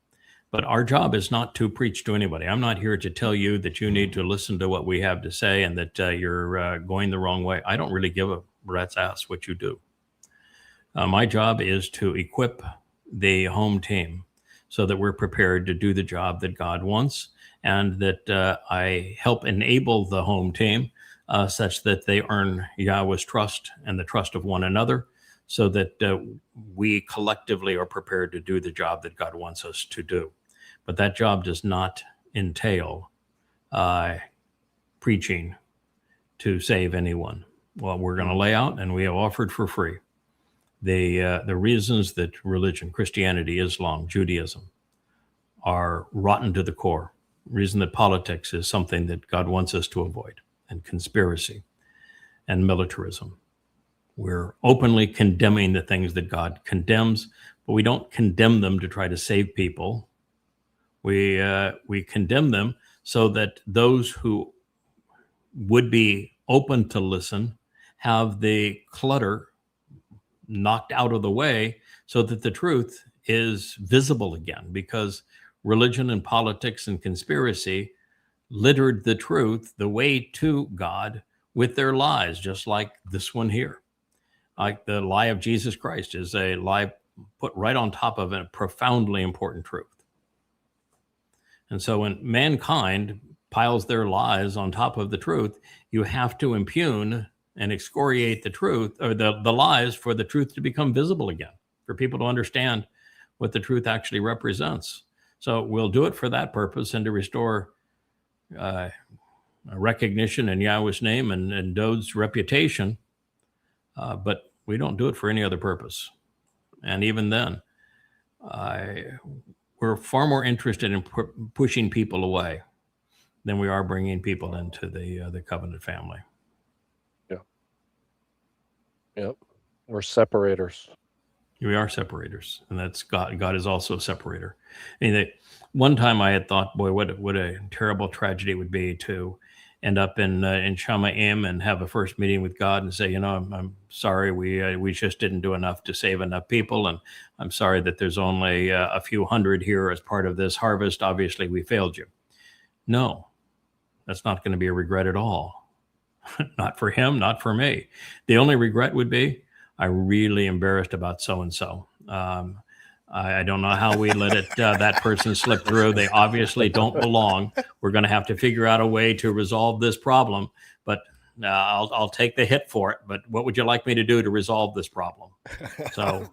But our job is not to preach to anybody. I'm not here to tell you that you need to listen to what we have to say and that you're going the wrong way. I don't really give a rat's ass what you do. My job is to equip the home team so that we're prepared to do the job that God wants, and that I help enable the home team such that they earn Yahweh's trust and the trust of one another, so that we collectively are prepared to do the job that God wants us to do. But that job does not entail preaching to save anyone. Well, we're going to lay out, and we have offered for free, the reasons that religion, Christianity, Islam, Judaism, are rotten to the core. Reason that politics is something that God wants us to avoid, and conspiracy and militarism. We're openly condemning the things that God condemns, but we don't condemn them to try to save people. We condemn them so that those who would be open to listen have the clutter knocked out of the way so that the truth is visible again, because religion and politics and conspiracy littered the truth, the way to God, with their lies, just like this one here. Like the lie of Jesus Christ is a lie put right on top of a profoundly important truth. And so when mankind piles their lies on top of the truth, you have to impugn and excoriate the truth, or the lies, for the truth to become visible again, for people to understand what the truth actually represents. So we'll do it for that purpose, and to restore recognition in Yahweh's name and Dod's reputation. But we don't do it for any other purpose. And even then, we're far more interested in pushing people away than we are bringing people into the covenant family. Yep. We're separators. We are separators, and that's God. God is also a separator. I mean, one time I had thought, boy, what a terrible tragedy it would be to end up in Shamayim and have a first meeting with God and say, I'm sorry, we just didn't do enough to save enough people, and I'm sorry that there's only a few hundred here as part of this harvest. Obviously, we failed you. No, that's not going to be a regret at all. Not for him, not for me. The only regret would be, I'm really embarrassed about so-and-so. I don't know how we let that person slip through. They obviously don't belong. We're going to have to figure out a way to resolve this problem, but I'll take the hit for it. But what would you like me to do to resolve this problem? So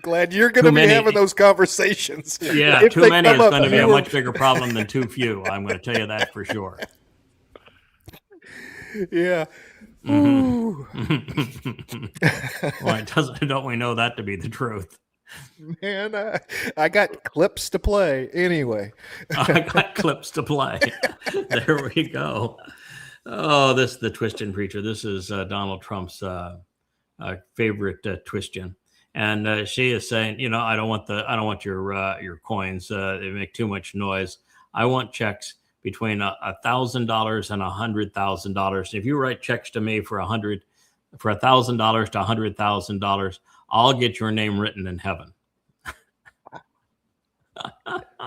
glad you're going to be having those conversations. Yeah, too many is going to be a much bigger problem than too few. I'm going to tell you that for sure. Yeah. Well, don't we know that to be the truth? Man, I got clips to play anyway. I got clips to play. There we go. Oh, the Twistin preacher. This is Donald Trump's favorite Twistin. And she is saying, I don't want your coins. They make too much noise. I want checks between $1,000 and $100,000. If you write checks to me for $1,000 to $100,000, I'll get your name written in heaven.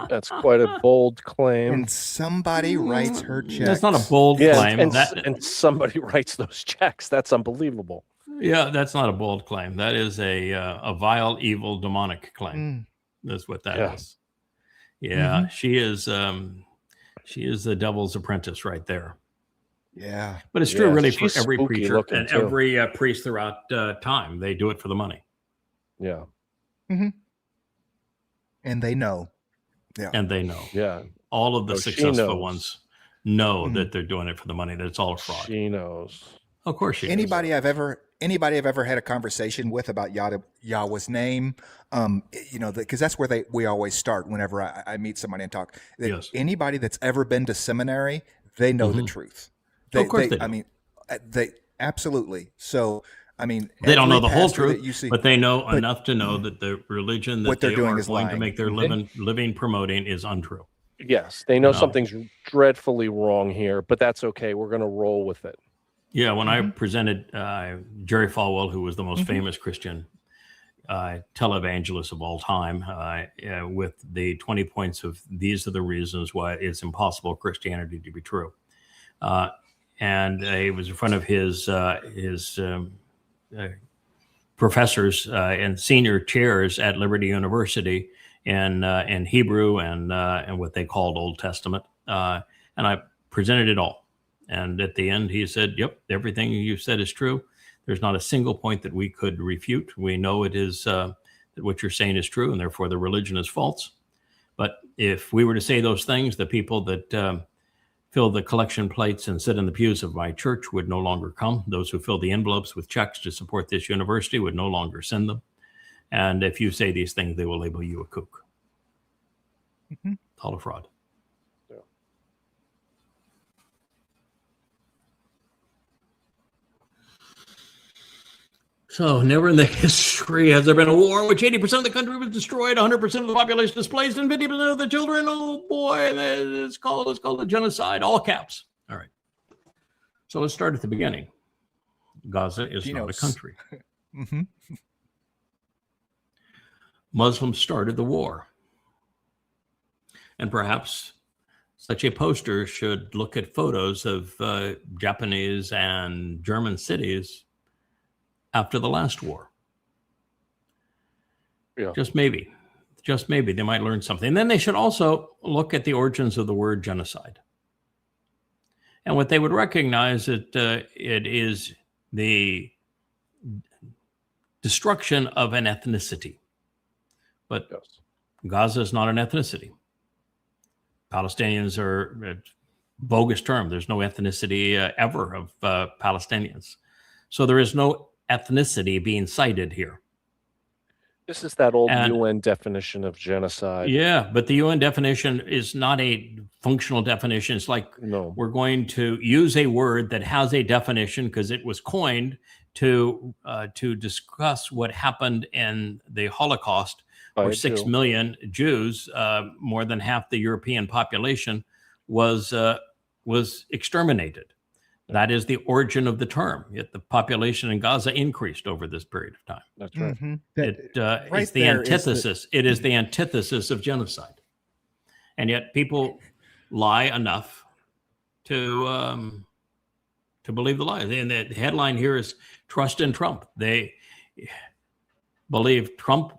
That's quite a bold claim. And somebody writes her checks. That's not a bold claim. And somebody writes those checks. That's unbelievable. Yeah, that's not a bold claim. That is a vile, evil, demonic claim. That's what that is. Yeah, she is the devil's apprentice right there. Yeah, but it's true, really, for every spooky preacher and too. every priest throughout time. They do it for the money. Yeah. And they know. Yeah. And they know. Yeah. All of the She successful knows. ones know that they're doing it for the money, that it's all a fraud. She knows. Of course she Anybody I've ever had a conversation with about Yahweh's name, because that's where we always start whenever I meet somebody and talk. Yes. Anybody that's ever been to seminary, they know the truth. Of course they do. I mean, they absolutely. So, I mean, They don't know every the whole pastor that truth, you see- but they know enough to know that the religion that What they're they doing are is going to lying. make their living promoting is untrue. Yes, they know No. something's dreadfully wrong here, but that's okay. We're going to roll with it. Yeah, when I presented Jerry Falwell, who was the most famous Christian televangelist of all time, with the 20 points of these are the reasons why it's impossible for Christianity to be true. And he was in front of his professors and senior chairs at Liberty University in Hebrew and what they called Old Testament. And I presented it all. And at the end, he said, yep, everything you said is true. There's not a single point that we could refute. We know it is that what you're saying is true, and therefore the religion is false. But if we were to say those things, the people that fill the collection plates and sit in the pews of my church would no longer come. Those who fill the envelopes with checks to support this university would no longer send them. And if you say these things, they will label you a kook. All a fraud. So never in the history has there been a war in which 80% of the country was destroyed, 100% of the population displaced, and 50% of the children. Oh boy, it's called a genocide, all caps. All right. So let's start at the beginning. Gaza is not a country. Muslims started the war. And perhaps such a poster should look at photos of Japanese and German cities after the last war. Yeah. Just maybe they might learn something. And then they should also look at the origins of the word genocide. And what they would recognize that it is the destruction of an ethnicity. But Gaza is not an ethnicity. Palestinians are a bogus term. There's no ethnicity ever of Palestinians. So there is no ethnicity being cited here. This is that old UN definition of genocide. Yeah, but the UN definition is not a functional definition. It's like we're going to use a word that has a definition because it was coined to discuss what happened in the Holocaust, where 6 million Jews, more than half the European population, was exterminated. That is the origin of the term. Yet the population in Gaza increased over this period of time. That's right. It's the antithesis. It is the antithesis of genocide. And yet people lie enough to believe the lie. And the headline here is trust in Trump. They believe Trump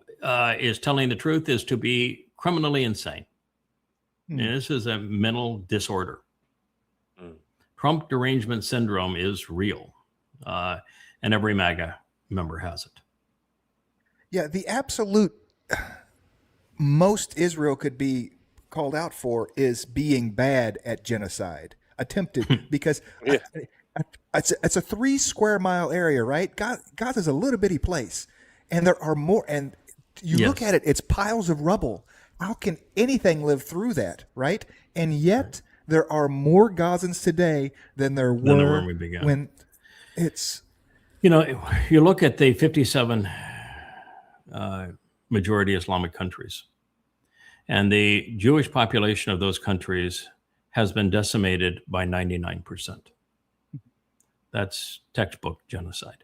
is telling the truth is to be criminally insane. And this is a mental disorder. Trump derangement syndrome is real, and every MAGA member has it. Yeah, the absolute most Israel could be called out for is being bad at genocide, attempted, because it's a 3 square mile area, right? Gaza's a little bitty place, and there are more, and you look at it, it's piles of rubble. How can anything live through that, right? And yet there are more Gazans today than there were when we began. When it's... You look at the 57 majority Islamic countries. And the Jewish population of those countries has been decimated by 99%. That's textbook genocide.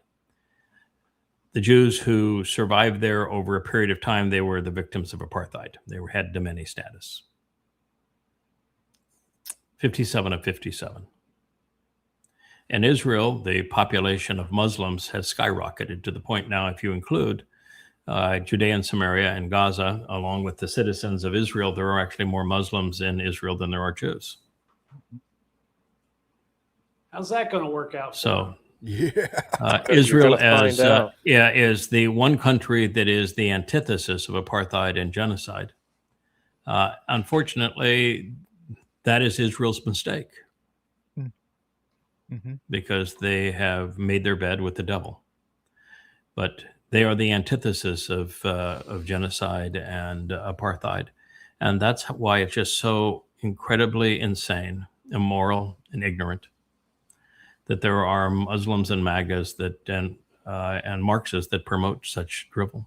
The Jews who survived there over a period of time, they were the victims of apartheid. They had Domini status. 57 of 57. In Israel, the population of Muslims has skyrocketed to the point now, if you include Judea and Samaria and Gaza, along with the citizens of Israel, there are actually more Muslims in Israel than there are Jews. How's that going to work out? So, Yeah. Israel You're gonna find out. is the one country that is the antithesis of apartheid and genocide. Unfortunately, that is Israel's mistake because they have made their bed with the devil. But they are the antithesis of genocide and apartheid. And that's why it's just so incredibly insane, immoral, and ignorant that there are Muslims and MAGAs that and Marxists that promote such drivel.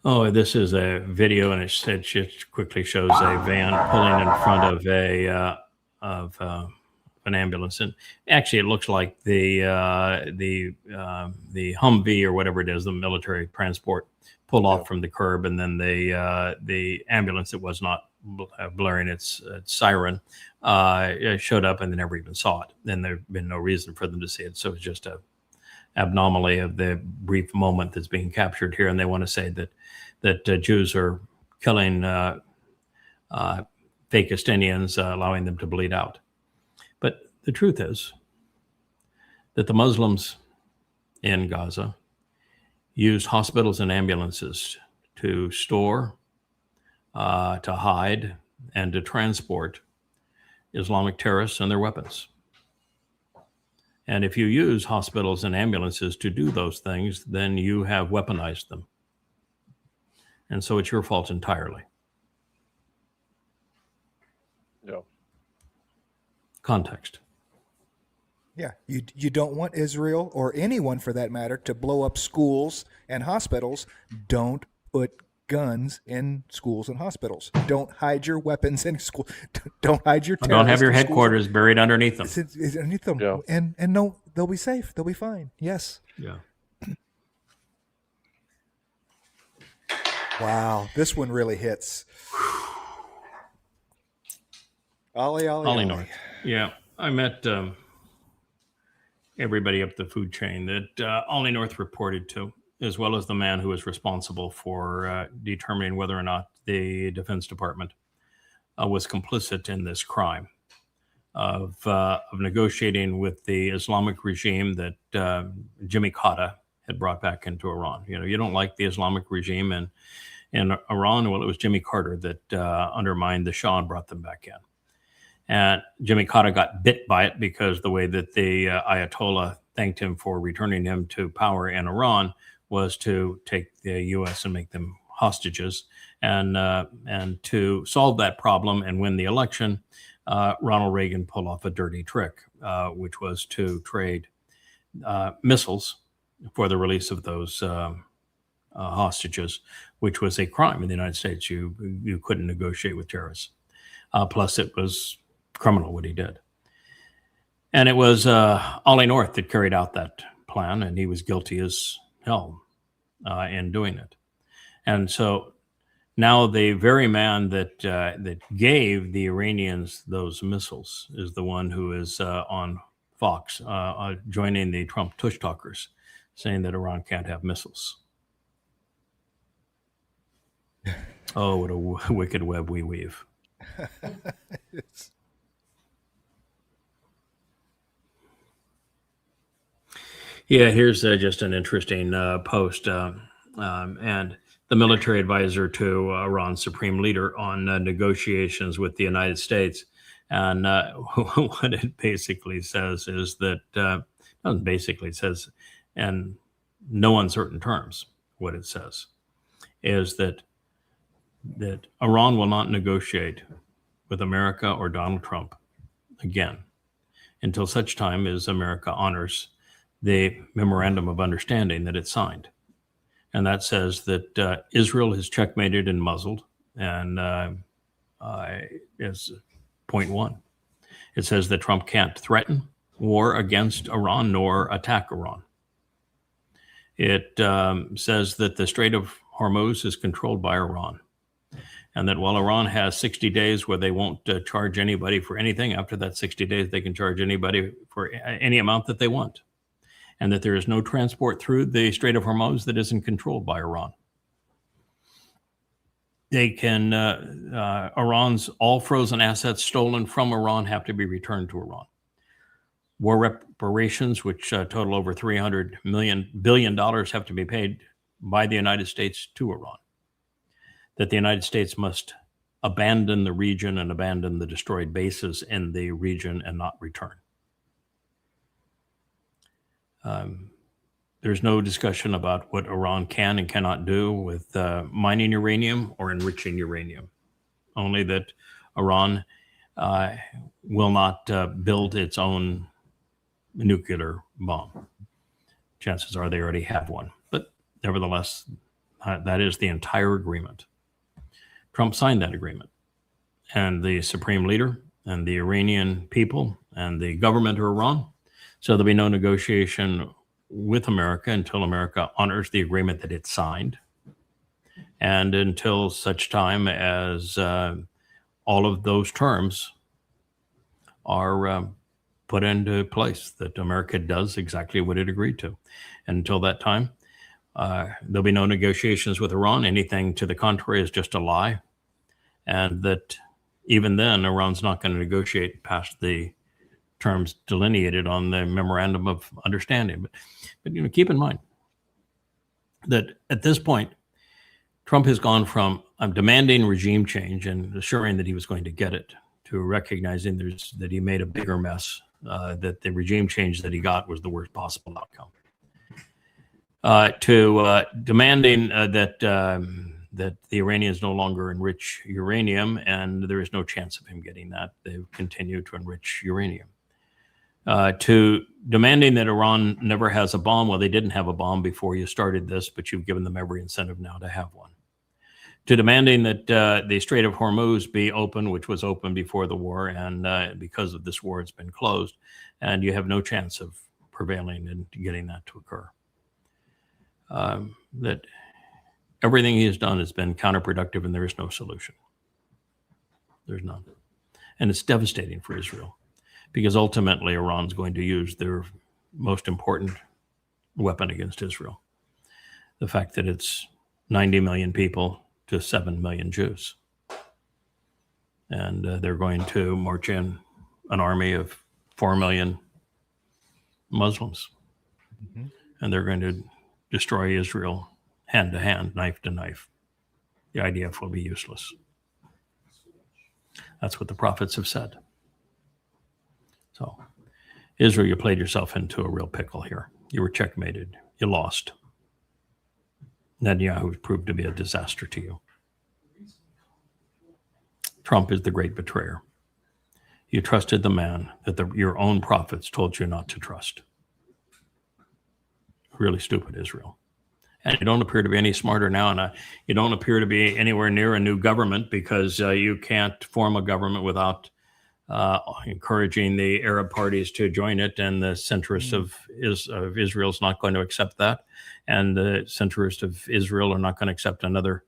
Oh, this is a video, and it just quickly shows a van pulling in front of an ambulance, and actually, it looks like the Humvee or whatever it is, the military transport, pulled off from the curb, and then the ambulance that was not blaring its siren showed up, and they never even saw it. And there'd been no reason for them to see it, so it's just a anomaly of the brief moment that's being captured here. And they want to say that Jews are killing Pakistanians, allowing them to bleed out. But the truth is that the Muslims in Gaza use hospitals and ambulances to store, to hide, and to transport Islamic terrorists and their weapons. And if you use hospitals and ambulances to do those things, then you have weaponized them. And so it's your fault entirely. Yeah. Context. Yeah, you don't want Israel, or anyone for that matter, to blow up schools and hospitals. Don't put guns in schools and hospitals. Don't hide your weapons in school. Don't hide your terrorists. Don't have your in headquarters schools. buried underneath them. It's underneath them. Yeah. And no, they'll be safe. They'll be fine. Yes. Yeah. Wow, this one really hits. Ollie North. Yeah, I met everybody up the food chain that Ollie North reported to, as well as the man who was responsible for determining whether or not the Defense Department was complicit in this crime of negotiating with the Islamic regime that Jimmy Carter had brought back into Iran. You know, you don't like the Islamic regime in Iran. Well, it was Jimmy Carter that undermined the Shah and brought them back in. And Jimmy Carter got bit by it because the way that the Ayatollah thanked him for returning him to power in Iran was to take the U.S. and make them hostages. And to solve that problem and win the election, Ronald Reagan pulled off a dirty trick, which was to trade missiles for the release of those hostages, which was a crime in the United States. You couldn't negotiate with terrorists. Plus, it was criminal what he did. And it was Ollie North that carried out that plan, and he was guilty as hell in doing it. And so now the very man that gave the Iranians those missiles is the one who is on Fox, joining the Trump tush talkers, saying that Iran can't have missiles. Oh, what a wicked web we weave. Yeah, here's just an interesting post. And the military advisor to Iran's supreme leader on negotiations with the United States. And what it basically says is that, it says, in no uncertain terms, what it says is that Iran will not negotiate with America or Donald Trump again until such time as America honors the memorandum of understanding that it signed. And that says that Israel is checkmated and muzzled, and is point one. It says that Trump can't threaten war against Iran nor attack Iran. It says that the Strait of Hormuz is controlled by Iran, and that while Iran has 60 days where they won't charge anybody for anything, after that 60 days, they can charge anybody for any amount that they want, and that there is no transport through the Strait of Hormuz that isn't controlled by Iran. They can, Iran's all frozen assets stolen from Iran have to be returned to Iran. War reparations, which total over $300 billion, have to be paid by the United States to Iran. That the United States must abandon the region and abandon the destroyed bases in the region and not return. There's no discussion about what Iran can and cannot do with mining uranium or enriching uranium. Only that Iran will not build its own nuclear bomb. Chances are they already have one. But nevertheless, that is the entire agreement. Trump signed that agreement. And the supreme leader and the Iranian people and the government of Iran. So there'll be no negotiation with America until America honors the agreement that it signed, and until such time as all of those terms are put into place, that America does exactly what it agreed to. And until that time, there'll be no negotiations with Iran. Anything to the contrary is just a lie. And that even then, Iran's not going to negotiate past the terms delineated on the memorandum of understanding. But you know, keep in mind that at this point, Trump has gone from demanding regime change and assuring that he was going to get it, to recognizing that he made a bigger mess, that the regime change that he got was the worst possible outcome, to demanding that the Iranians no longer enrich uranium, and there is no chance of him getting that. They continue to enrich uranium. To demanding that Iran never has a bomb. Well, they didn't have a bomb before you started this, but you've given them every incentive now to have one. To demanding that the Strait of Hormuz be open, which was open before the war, and because of this war, it's been closed, and you have no chance of prevailing in getting that to occur. That everything he has done has been counterproductive, and there is no solution. There's none. And it's devastating for Israel, because ultimately Iran's going to use their most important weapon against Israel. The fact that it's 90 million people to 7 million Jews. And they're going to march in an army of 4 million Muslims. Mm-hmm. And they're going to destroy Israel hand to hand, knife to knife. The IDF will be useless. That's what the prophets have said. So, Israel, you played yourself into a real pickle here. You were checkmated. You lost. Netanyahu proved to be a disaster to you. Trump is the great betrayer. You trusted the man that your own prophets told you not to trust. Really stupid, Israel. And you don't appear to be any smarter now, and you don't appear to be anywhere near a new government, because you can't form a government without encouraging the Arab parties to join it, and the centrists of Israel is not going to accept that, and the centrists of Israel are not going to accept another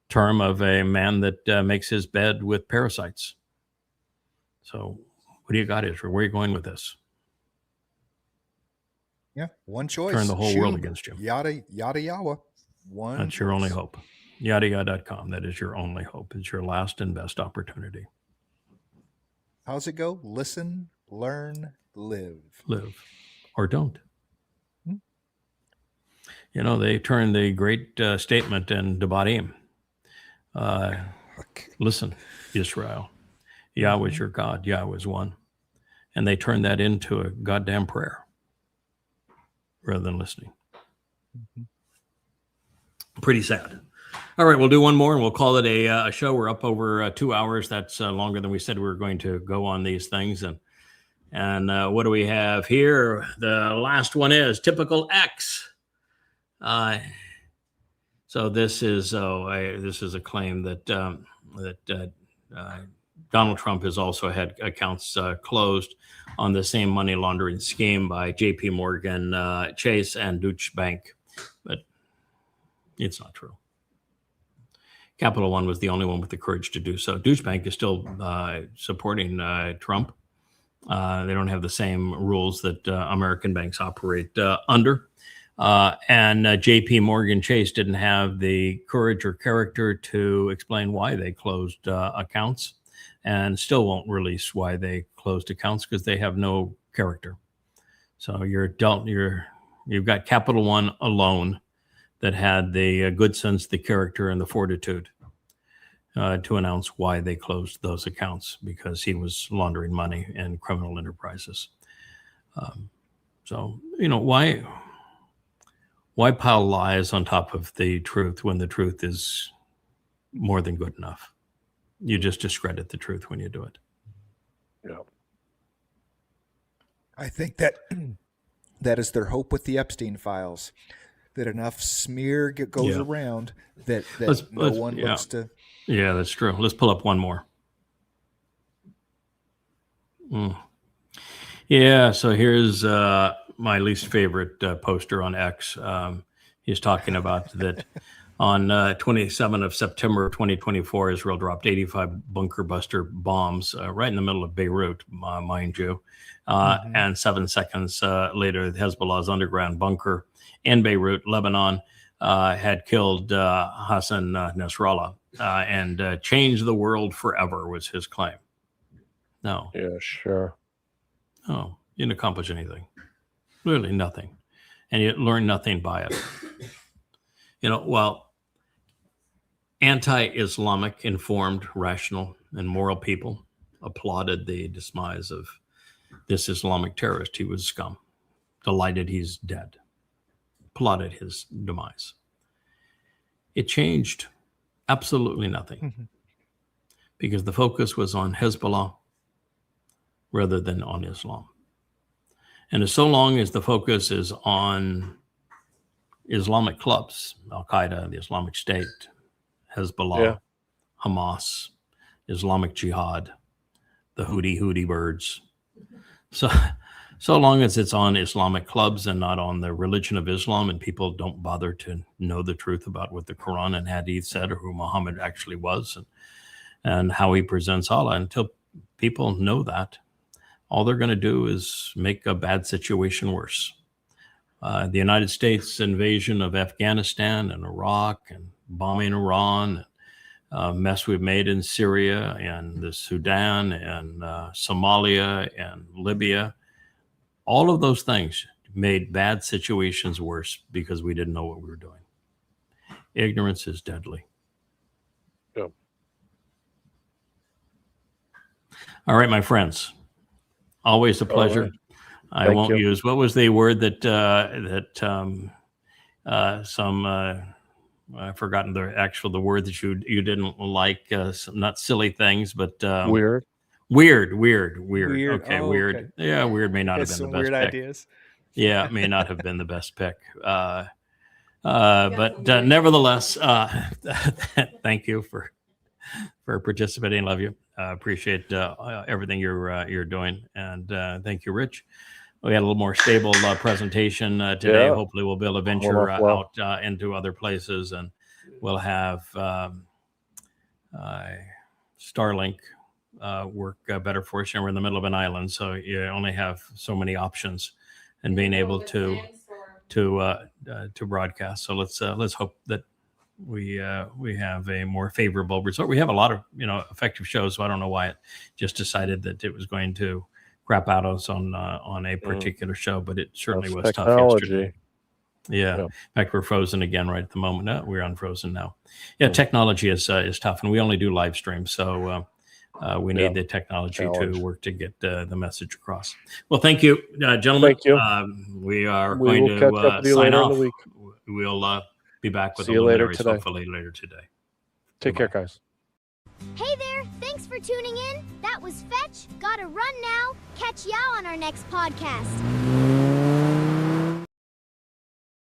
term of a man that makes his bed with parasites. So what do you got, Israel? Where are you going with this? Yeah, one choice. Turn the whole world against you. Yada Yahweh. That's choice. your only hope. YadaYah.com. That is your only hope. It's your last and best opportunity. How's it go? Listen, learn, live. Live or don't. You know, they turned the great statement in Devarim. Listen, Israel. Yahweh is your God. Yahweh is one. And they turned that into a goddamn prayer rather than listening. Pretty sad. All right, we'll do one more and we'll call it a show. We're up over 2 hours. That's longer than we said we were going to go on these things. And And what do we have here? The last one is typical X. So this is a claim that Donald Trump has also had accounts closed on the same money laundering scheme by J.P. Morgan Chase and Deutsche Bank, but it's not true. Capital One was the only one with the courage to do so. Deutsche Bank is still supporting Trump. They don't have the same rules that American banks operate under. And J.P. Morgan Chase didn't have the courage or character to explain why they closed accounts, and still won't release why they closed accounts because they have no character. So you've got Capital One alone that had the good sense, the character, and the fortitude to announce why they closed those accounts, because he was laundering money in criminal enterprises. So, why pile lies on top of the truth when the truth is more than good enough? You just discredit the truth when you do it. Yeah. I think that is their hope with the Epstein files, that enough smear goes around that no one looks to. Yeah, that's true. Let's pull up one more. Yeah, so here's my least favorite poster on X. He's talking about that on 27th of September 2024, Israel dropped 85 bunker buster bombs right in the middle of Beirut, mind you. And 7 seconds later, Hezbollah's underground bunker in Beirut, Lebanon, had killed Hassan Nasrallah and changed the world forever, was his claim. No. Yeah, sure. Oh, you didn't accomplish anything. Really nothing. And you learn nothing by it. While anti-Islamic, informed, rational, and moral people applauded the demise of this Islamic terrorist, he was scum. Delighted he's dead. Applauded his demise. It changed absolutely nothing because the focus was on Hezbollah rather than on Islam. And as so long as the focus is on Islamic clubs, Al-Qaeda, the Islamic State, Hezbollah, Hamas, Islamic Jihad, the Houthi birds. So long as it's on Islamic clubs and not on the religion of Islam, and people don't bother to know the truth about what the Quran and Hadith said or who Muhammad actually was and how he presents Allah, until people know that, all they're going to do is make a bad situation worse. The United States invasion of Afghanistan and Iraq and bombing Iran, mess we've made in Syria and the Sudan and Somalia and Libya, all of those things made bad situations worse because we didn't know what we were doing. Ignorance is deadly. Yep. All right, my friends. Always a pleasure. Right. I won't use, what was the word that I've forgotten the word that you didn't like, not silly things, but Weird. Weird. Okay, Oh, weird. okay. Yeah, weird may not have been Some the best weird pick. ideas. Yeah, it may not have been the best pick. But nevertheless, thank you for participating. Love you. Appreciate everything you're doing, and thank you, Rich. We had a little more stable presentation today. Yeah. Hopefully, we'll be able to venture out into other places, and we'll have Starlink work better for us. And we're in the middle of an island, so you only have so many options, and being able to broadcast. So let's hope that we have a more favorable result. We have a lot of effective shows, so I don't know why it just decided that it was going to crap out us on a particular show, but it certainly was tough yesterday. Yeah. In fact, we're frozen again right at the moment. No, we're unfrozen now. Yeah, technology is tough, and we only do live streams, so we need the technology to work to get the message across. Well, thank you, gentlemen. Thank you. We are We going will catch up to with you sign later in off. the week. We'll be back with See you later luminaries today. hopefully later today. Take care, guys. Hey there! Thanks for for tuning in. That was Fetch. Gotta run now. Catch Yao on our next podcast.